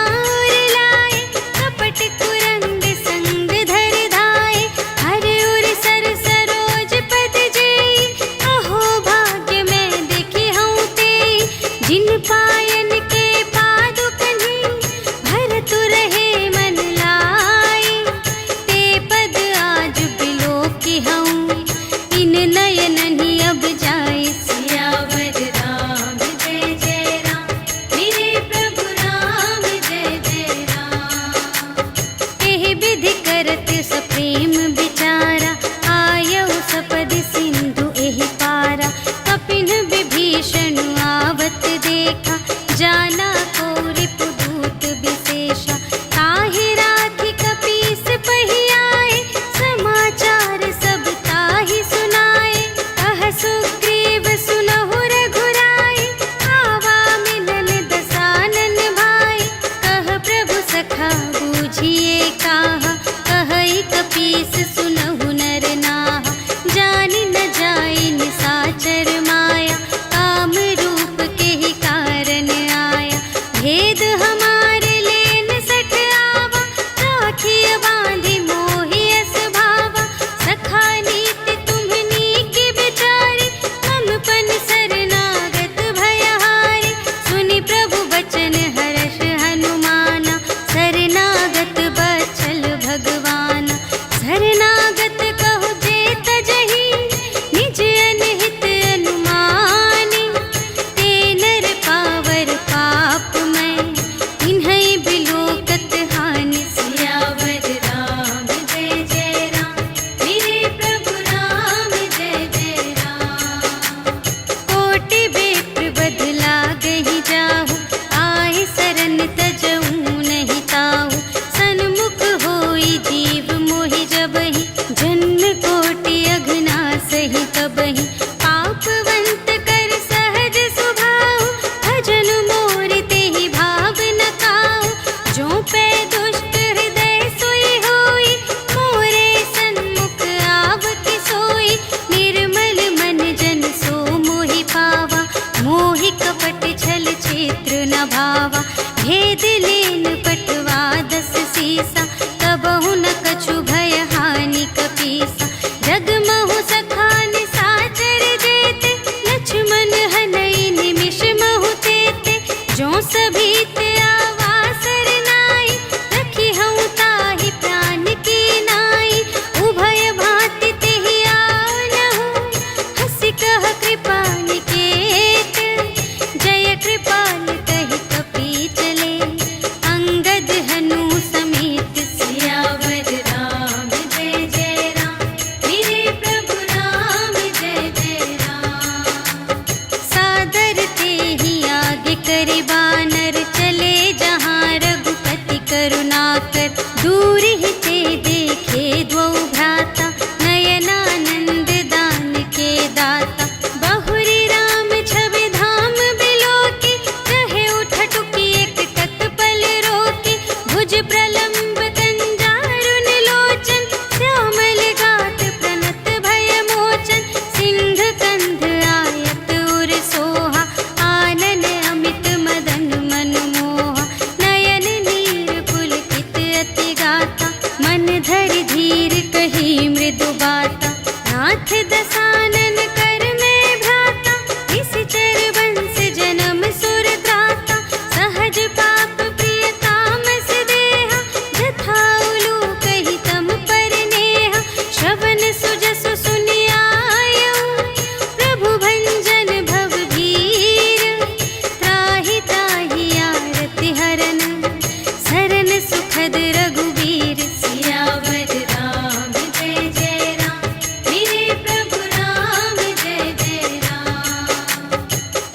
लावा, भेद लेन पटवा 10 सीसा, कबहु न कछु भय हानि कपीसा। जगमहु सखान साचर जेते, लक्ष्मण हनई निमिष महु तेते। जो सभी ते आवासर नाई, रखी हूँ ताहि प्राण की नाई। उभय भांति तेहि आनहु, हंसि कह कृपा निकेत। जय कृपाल कहि कपी चले, अंगद हनु समेत। सियावर राम जय जय राम, मेरे प्रभु राम जय जय राम। सादर तेहि आगे करे बानर, चले जहाँ रघुपति करुणाकर। दूर ही ते देखे द्वौ भ्राता, नयनानंद दान के दाता। बहुरी राम छवि धाम बिलोके, कहे उठ टुकी एक तत्पल रोके। भुज प्रलंब कंजारुन लोचन, श्यामल गात प्रणत भय मोचन। सिंह कंध आयत उर सोहा, आनन अमित मदन मनमोहा। नयन नीर पुलकित अति गाता, मन धरि धीर कही मृदु बाता। नाथ दसानन कर में भ्राता, निश्चर वंश जन्म सुर त्राता। सहज पाप प्रिय तामस देहा, जथा उलूक ही तम पर नेहा। श्रवण सुजसु सुनि आयऊ, प्रभु भंजन भव भीर। त्राहि ताहि आरति हरन, सरन सुखद रघुबीर। सियावर राम जय जय राम, मेरे प्रभु राम जय जय राम।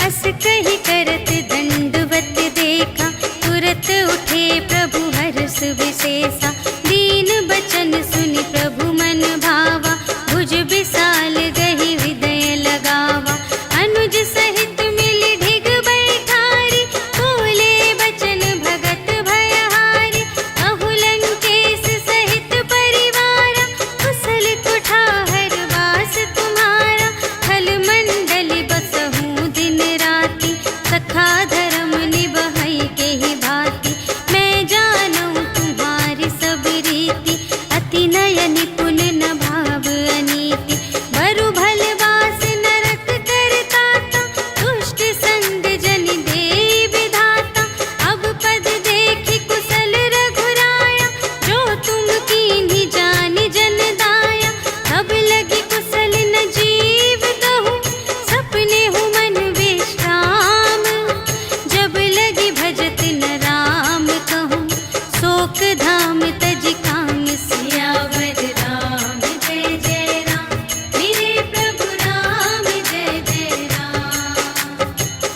अस कहि करत दंडवत देखा, तुरत उठे प्रभु हर्ष विशेषा। दीन बचन सुनि प्रभु मन भावा, भुज विशाल गहि हृदय लगावा। अनुज सहित मिलि ढिग बैठारी, बोले बचन भगत भयहारी। अहु लंकेश सहित परिवारा, कुशल कुठार वास तुम्हारा। खल मंडली बसहु दिन राति, सखा धर्म निबहै केहि भांति। मैं जानूं तुम्हारी सब रीति, अति नय निपुण न भाव अनीति। बरु भल वास नरक करताता, दुष्ट संग जन देई विधाता। अब पद देखि कुशल रघुराया, जो तुम कीन्ही जानि जन दाया। अब लगी कुशल न जीव कहूँ, सपने हूँ मन विश्राम। जब लगी भजत न राम कहूँ, शोक धाम तज काम। सियावर राम जय जय राम, मेरे प्रभु राम जय जय राम।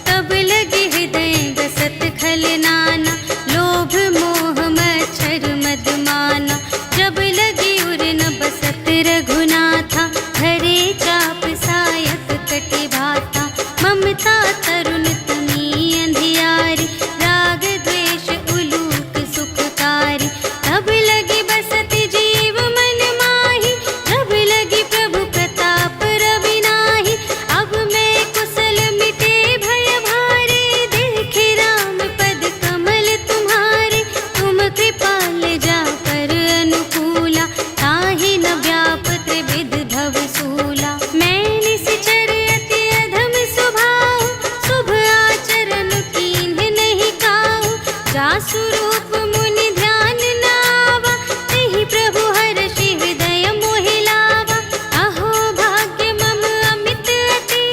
तब लगे हृदय गसत खल नाना, लोभ मोह मच्छर मद माना। जब लगे उर न बसत रघुनाथा, धरे चाप सायक कटि भाता। ममता तरुण तमी अंधियारी, राग द्वेष उलूक सुखकारी। तब लगी बसत जीव मन माही, जब लगी प्रभु प्रताप रवि नाही। अब मैं कुशल मिटे भय भारे, देखे राम पद कमल तुम्हारे। तुम कृपाल जा पर अनुकूला, ताहि न व्याप त्रिविध भव सूला। मैं निश्चर अति अधम स्वभाव, शुभ आचरण कीन्ह नहीं काहू। जासु रूप मुनि ध्यान न आवा, तेहि प्रभु हर्षि हृदय मोहि लावा। अहो भाग्य मम अमित अति,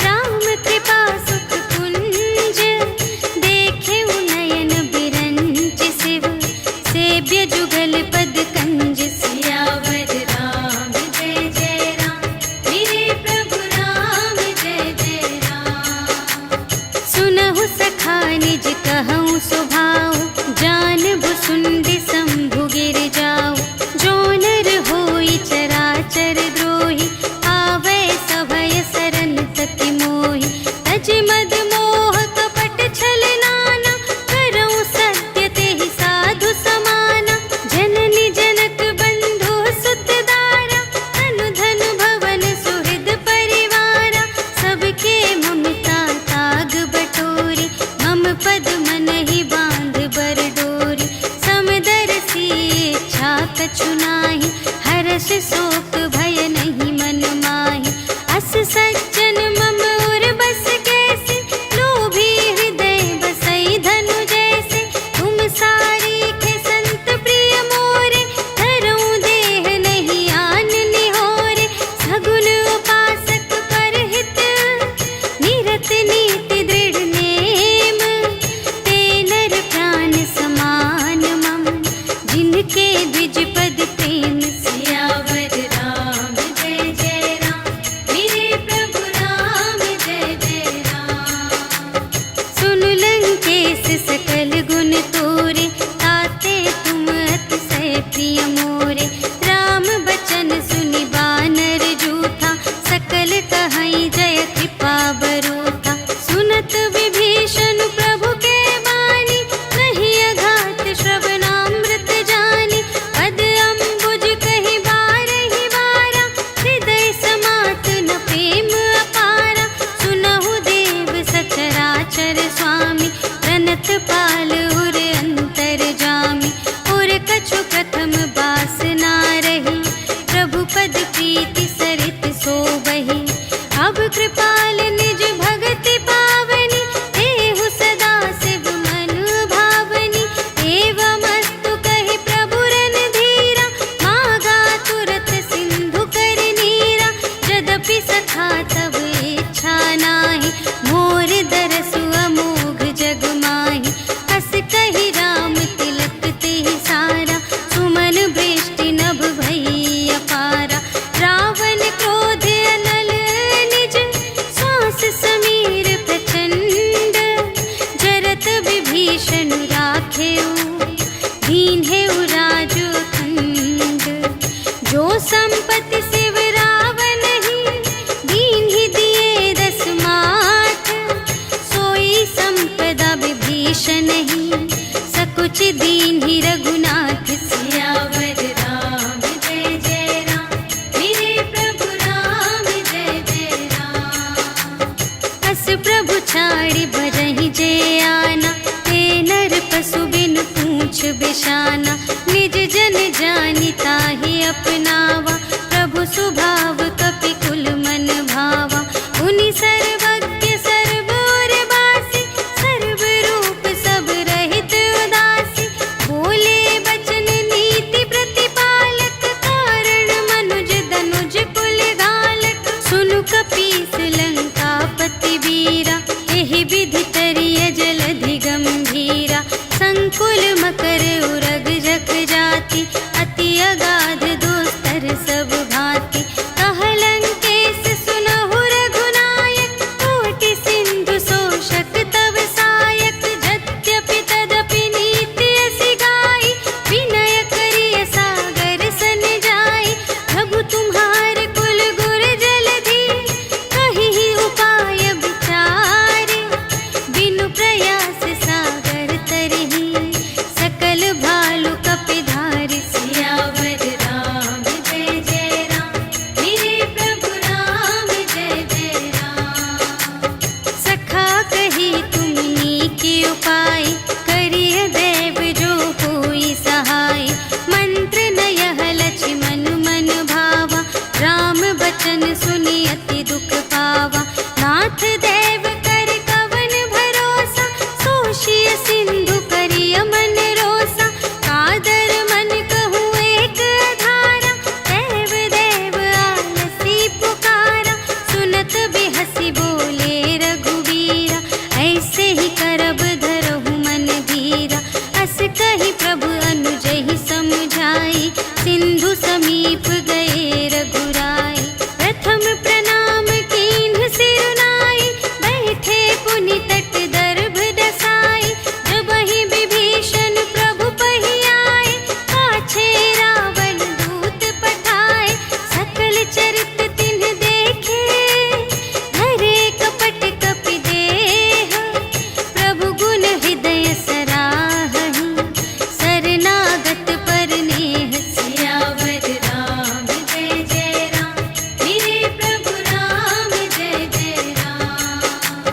राम कृपा सुख कुंज। देखे नयन बिरंच शिव, सेव्य जुगल पद कंज। सियावर राम जय जय राम, मेरे प्रभु राम जय जय राम। सुनहु सखा निज कहूँ स्वभाव, जा विभीषण राखेऊ, दीन है राजो अखंड। जो संपत्ति शिव रावण ही, दीन ही दिए 10 माथ। सोई संपदा विभीषण ही, सकुच दीन ही रघुनाथ। सियावर राम जय जय राम, मेरे प्रभु राम जय जय राम। अस प्रभु छाड़ी भजहि जे आना, ते नर पशु बिन पूछ बिशाना। निज जन जानि ताहि अपनावा, प्रभु सुभाव कपि कुल मन भावा। उनि सर्वज्ञ सर्व और बासी, सर्व रूप सब रहित उदासी। बोले बचन नीति प्रतिपालक, कारण मनुज धनुज कुल घालक। सुनु कपीस लंकापति वीरा, एहि विधि तरिय जलधि गंभीरा। संकुल मकर उरग जख जाति, अति अगाध दोस्तर सब भांति। कहलंकेश सुनहु रघुनायक, कोटि सिंधु शोषक तव सायक। यद्यपि तदपि नीति असि गाई, विनय करिय सागर सन जाई। प्रभु तुम्हार कुल गुर जलधि, कहिहि उपाय विचारे। बिनु प्रयास सागर तरहि, सकल भालु कपिधारि। सियावर राम जय जय राम, मेरे प्रभु राम जय जय राम। सखा कही तुमनी के उपाय, करिय देव जो होई सहाय। मंत्र नयह लक्ष्मण मन भावा, राम बचन सुनि अति दुख पावा। नाथ देव कर कवन भरोसा, सोषिय सिंधु करिय मन रोसा। कादर मन कहूँ एक अधारा, देव देव आलसी पुकारा। सुनत बिहसी बोले रघुवीरा, ऐसे ही करब धरहु मन धीरा। अस कही प्रभु अनुजहि समझाई, सिंधु समीप गए रघुराई। प्रथम प्रणाम कीन्ह सिरनाई, बैठे पुनि तट दर्भ दसाई। जबहि विभीषण प्रभु पहि आए, पाछे रावण दूत पठाए। सकल चरित तिन्ह देखे, धरे कपट कपि देह। प्रभु गुण हृदय सराहहि, शरणागत पर नेह। सियावर राम जय जय राम, मेरे प्रभु राम जय जय राम।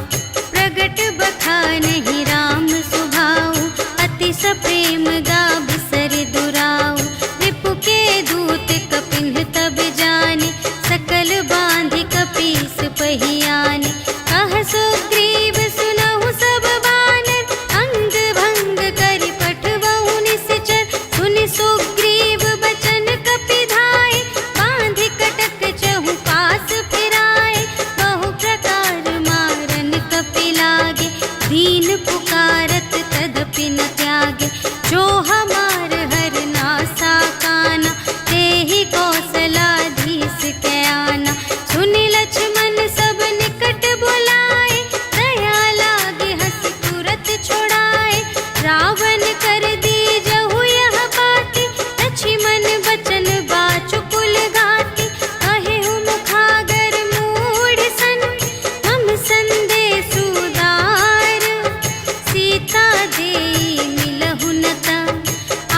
प्रगट बखानहि राम सुभाऊ, अति सप्रेम गा बिसर दुराऊ। रिपु के दूत कपिन्ह तब जाने, सकल बांधि कपीस पहि आने। कह सुग्रीव सुनहु सब बानर, अंग भंग करि पठवहु निश्चर। सुनि सुग्रीव बचन कपिधाय, बांधि कटक चहु पास फिराए। बहु प्रकार मारन कपि लागे, दीन पुकारत तदपि न त्यागे। जो हमार हर नासा काना, तेहि कौशलाधीश के आना। सुनि लक्ष्मण सब निकट बुलाए, दया लागे हँसि तुरत छोड़ाए। रावण कर दीजहु यह बाती, लक्ष्मण बचन बाचु कुल घाती। कहेहु मुखागर मूढ़ सन, हम संदेश उदार। सीता देई मिलहु न ता,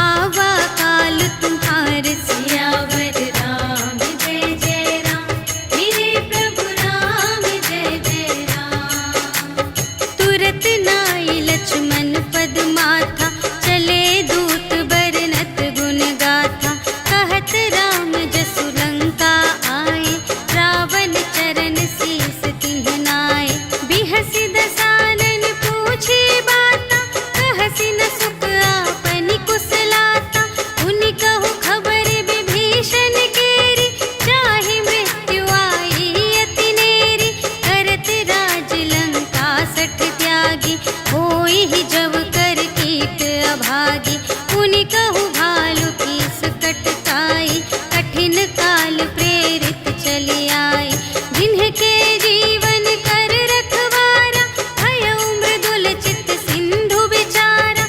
आवा काल तुम्हार। सियावर राम जय जय राम, मेरे प्रभु राम जय जय राम। तुरत नाई लक्ष्मण पद माथा, चले दूत बरनत गुण गाथा। कहत राम जसु लंका आए, रावण चरण शीस तिन्ह नाए। बिहसि दसानन पूछे बाता, कहसि न सुख आपनि कुशलाता। उनि कहु खबर विभीषण केरी, चाहि मृत्यु आई अति नेरी। करत राज लंका सठ त्यागी, होई ही जब कर कीट अभागी। उनि कहु भालु कीस कटकाई, कठिन काल प्रेरित चली आई। जिन्हके जीवन कर रखवारा, भयउ मृदुल चित सिंधु विचारा।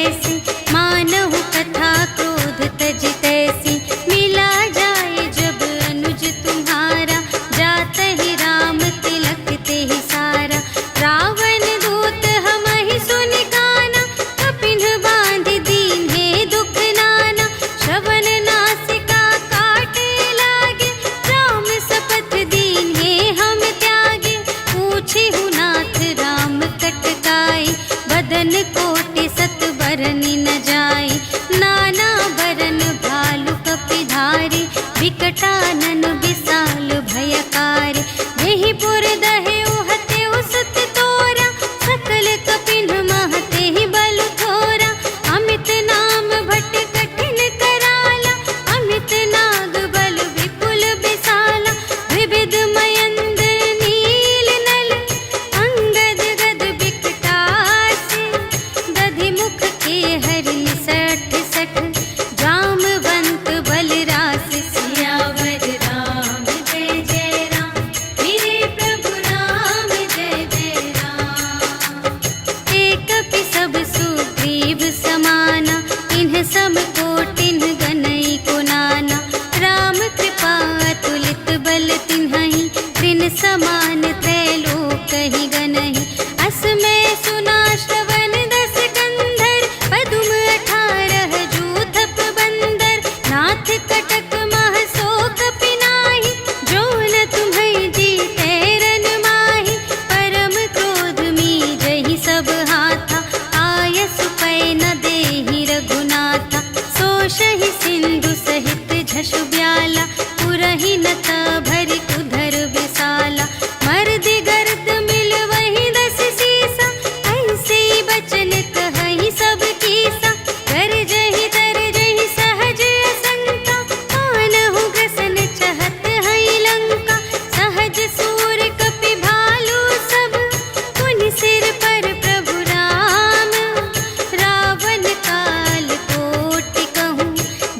ऐसी, मानहु कथा क्रोध तज तैसी। मिला जाए जब अनुज तुम्हारा, जात ही राम तिलक ते ही सारा। रावण दूत हम ही सुन काना, कपिन बांध दीन है दुख नाना। श्रवण नासिका काटे लागे, राम शपथ दीन है हम त्यागे। पूछे हु नाथ राम कटकाई, बदन कोटि सत बरनि न जाय। नाना बरन भालु कपिधारी, विकटानन विशाल भयकारी। देहि पुर दहे उहते उसत तोरा, सकल कपिन महते ही बल थोरा। अमित नाम भट कठिन कराला, अमित नाग बल विपुल विशाला। विविध मयंद्र नील नल, अंगद गद विकटासी। दधि मुख के हरि सठ सठ, जामवंत बलरासी। सियावर राम जय जय राम, मेरे प्रभु राम जय जय राम। एक कपि सब सुग्रीव समाना, इन्ह सब कोटिन्ह गनई को नाना। राम कृपा अतुलित बल तिन्हहि, त्रिन समान त्रैलोक ही गनहि। अस मैं सुना श्रवण दस कंधर, पदुम 18 जूथप बंदर। नाथ कटक मह सो कपि नाहि, जो न तुम्है जीतै रन माहि। परम क्रोध मीजहि सब हाथा, आयसु पै न देहि रघुनाथा। सोषहि सिंधु सहित झषु ब्याला, पुरहि नत भरि उधर विशाला। मर्दि गर्द मिल वही 10 सीसा, ऐसे बचन कहहि सब कीसा। गरजहि तरजहि सहज असंका, मानहु ग्रसन चहत हई लंका। सहज सूर कपि भालु सब, पुनि सिर पर प्रभु राम। रावण काल कोटि कहूँ,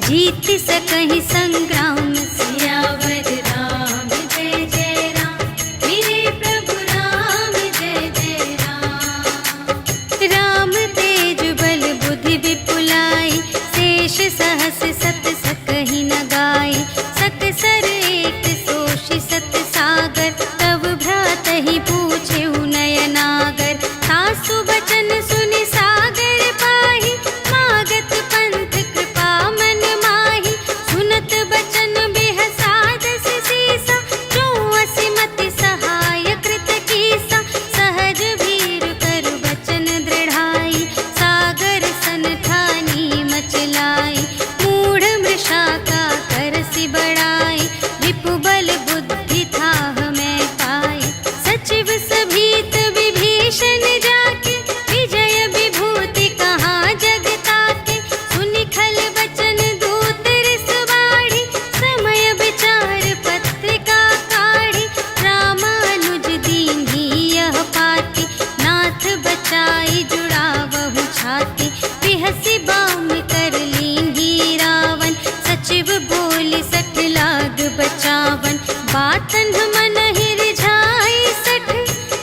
जीत सकहि संग्राम। सियावर राम जय जय राम, मेरे प्रभु राम जय जय राम। राम तेज बल बुद्धि विपुलाई, शेष सहस सत सकहि न गाय। सकसर एक सोषि सत सागर, तब भ्रातहि पूछेहु नयनागर। सासु बचन सुनि सागर पाहि, मागत पंथ कृपा मन माहि। सुनत बचन बिहसा 10 सीसा, जो असिमति सहाय कृत कीसा। सहज भीर कर बचन दृढ़ाई, सागर सन ठानी मचलाई। मूढ़ मृषा का करसि बढ़ाई, रिपु बल बुद्धि थाह मैं पाई। सचिव सभीत विभीषण जाके, विजय विभूति कहाँ जग ताके। सुनि खल बचन दूत रिस बाढ़ी, समय विचार पत्रिका काढ़ी। रामानुज दीन्ही यह पाती, नाथ बचाई जुड़ावहु छाती। बिहसि बाम कर लीन्ही रावण, सचिव बोलि 60 लाग बचावन। बातन मन ही रिझाई 60,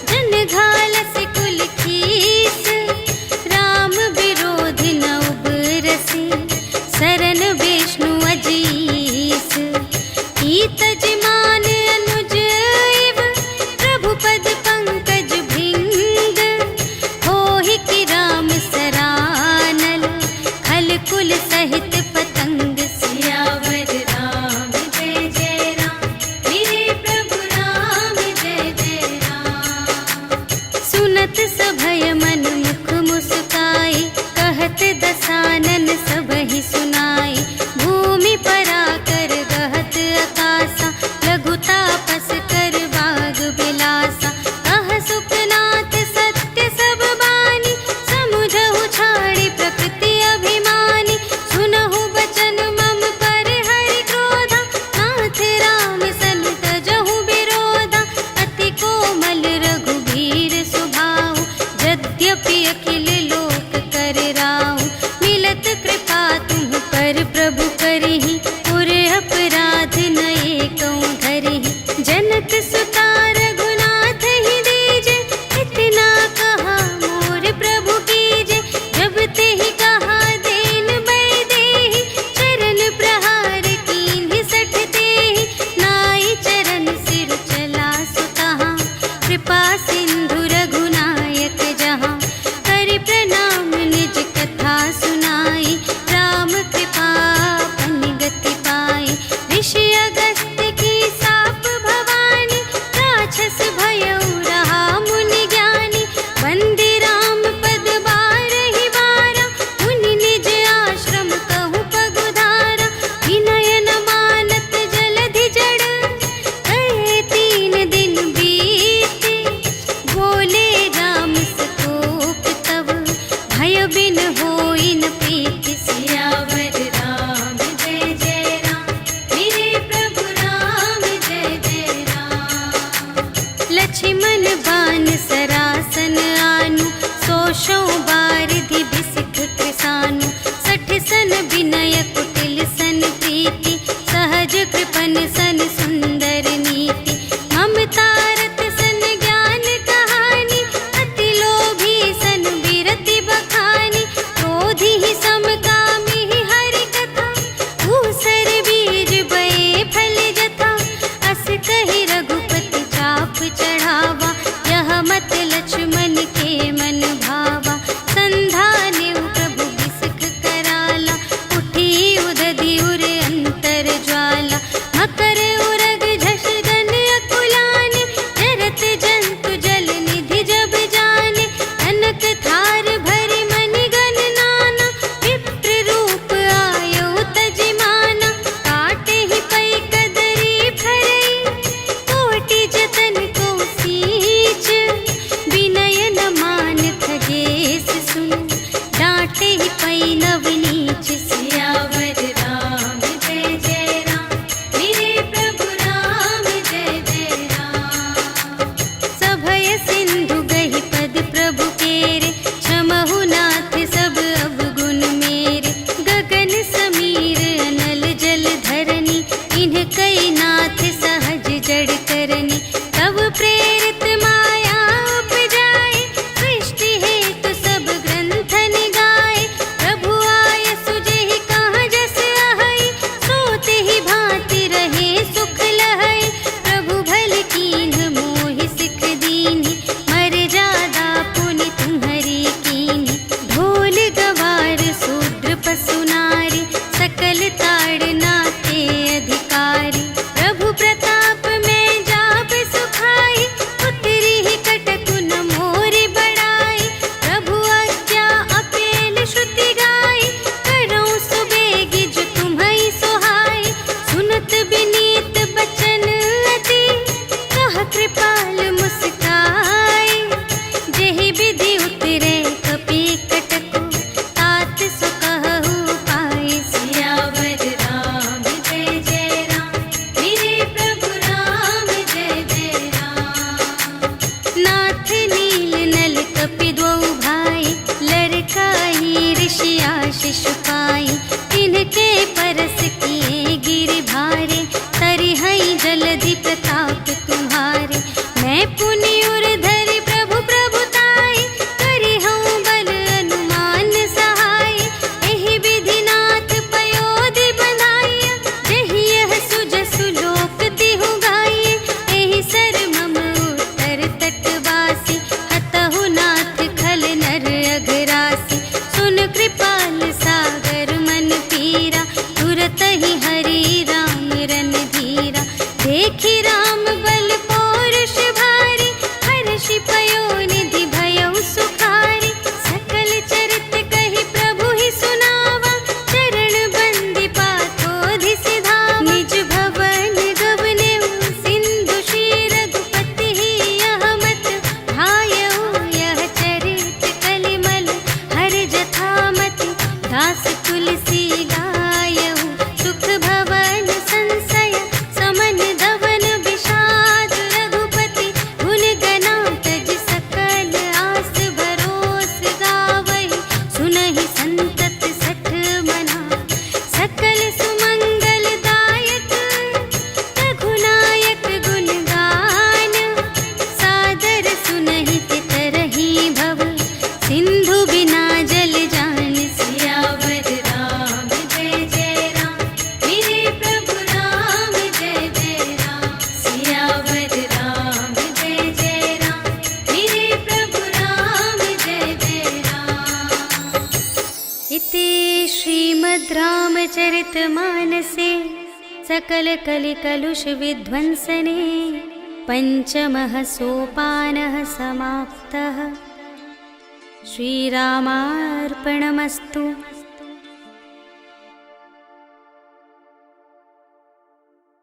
जन घालसि कुल खीस। राम विरोधि न उबरसि, शरण विष्णु अजीस। ईतज मान अनुज इव, प्रभु पद पंकज भृंग। होहि कि राम सरानल, खल कुल सहित पतंग। सियावर राम जय जय राम, मेरे प्रभु राम जय जय राम। सुनत सभय मन मुख मुस्काई, कहत दसानन सबहि सुनाई। भूमि पराकर गहत आकासा, लघु तापस कर बाग बिलासा। कह सुखनाथ सत्य सब बानी, समुझहु छाड़ी प्रकृति अभिमानी। सुनहु बचन मम पर हरि क्रोधा, नाथ राम सन तजहु विरोधा। अति कोमल रघुबीर सुभाऊ, यद्यपि अखिल लोक कर राऊ। मिलत कृपा तुम पर प्रभु करहि, पुर अपराध न एकौ धरहि। जनक सुता रघुनाथ ही दीजे, इतना कहा मोर प्रभु कीजे। जब ते ही कहा शिशुपाई, तिनके परस किए गिरि भारे, तरिहई जलधि प्रताप तुम्हारे। मैं पुनि उर धरि प्रभु प्रभुताई, करिहऊँ बल अनुमान सहाय। एहि विधि नाथ पयोधि बंधाइया, जेहि यह सुजसु लोक तिहु गाइए। एहि सर मम उत्तर तटवासी, हतहु नाथ खल नर अघरासी। सुन कृपाल सागर मन पीरा, तुरत ही हरि राम रन धीरा। देखि राम बल पौरुष भारी, हर्षि पयोनिधि भयउ सुखारी। सकल चरित कहि प्रभु ही सुनावा, चरण बंदी पाथोधि सिधावा। निज भवन गवनेउ सिंधु श्री रघुपति ही, यह मत भायउ यह चरित कलिमल हर जथामति। दास तुलसी गायउ सुख भवन संशय, समन धवन विषाद रघुपति। गुण गना तज सकल आस भरोस गावहि, सुनहि संतत सठ मना। सकल सुमंगल दायक रघुनायक गुण गान, सादर सुनहि तरहि भव, सिंधु बिना जल जान। सियावर राम जय जय राम, मेरे प्रभु राम जय जय राम। सियावर राम जय जय राम, मेरे प्रभु राम जय जय राम। इति श्रीमद् रामचरितमानसे सकल कलि कलुष विध्वंसने, पंचमः सोपानः समाप्तः। श्रीरामार्पणमस्तु।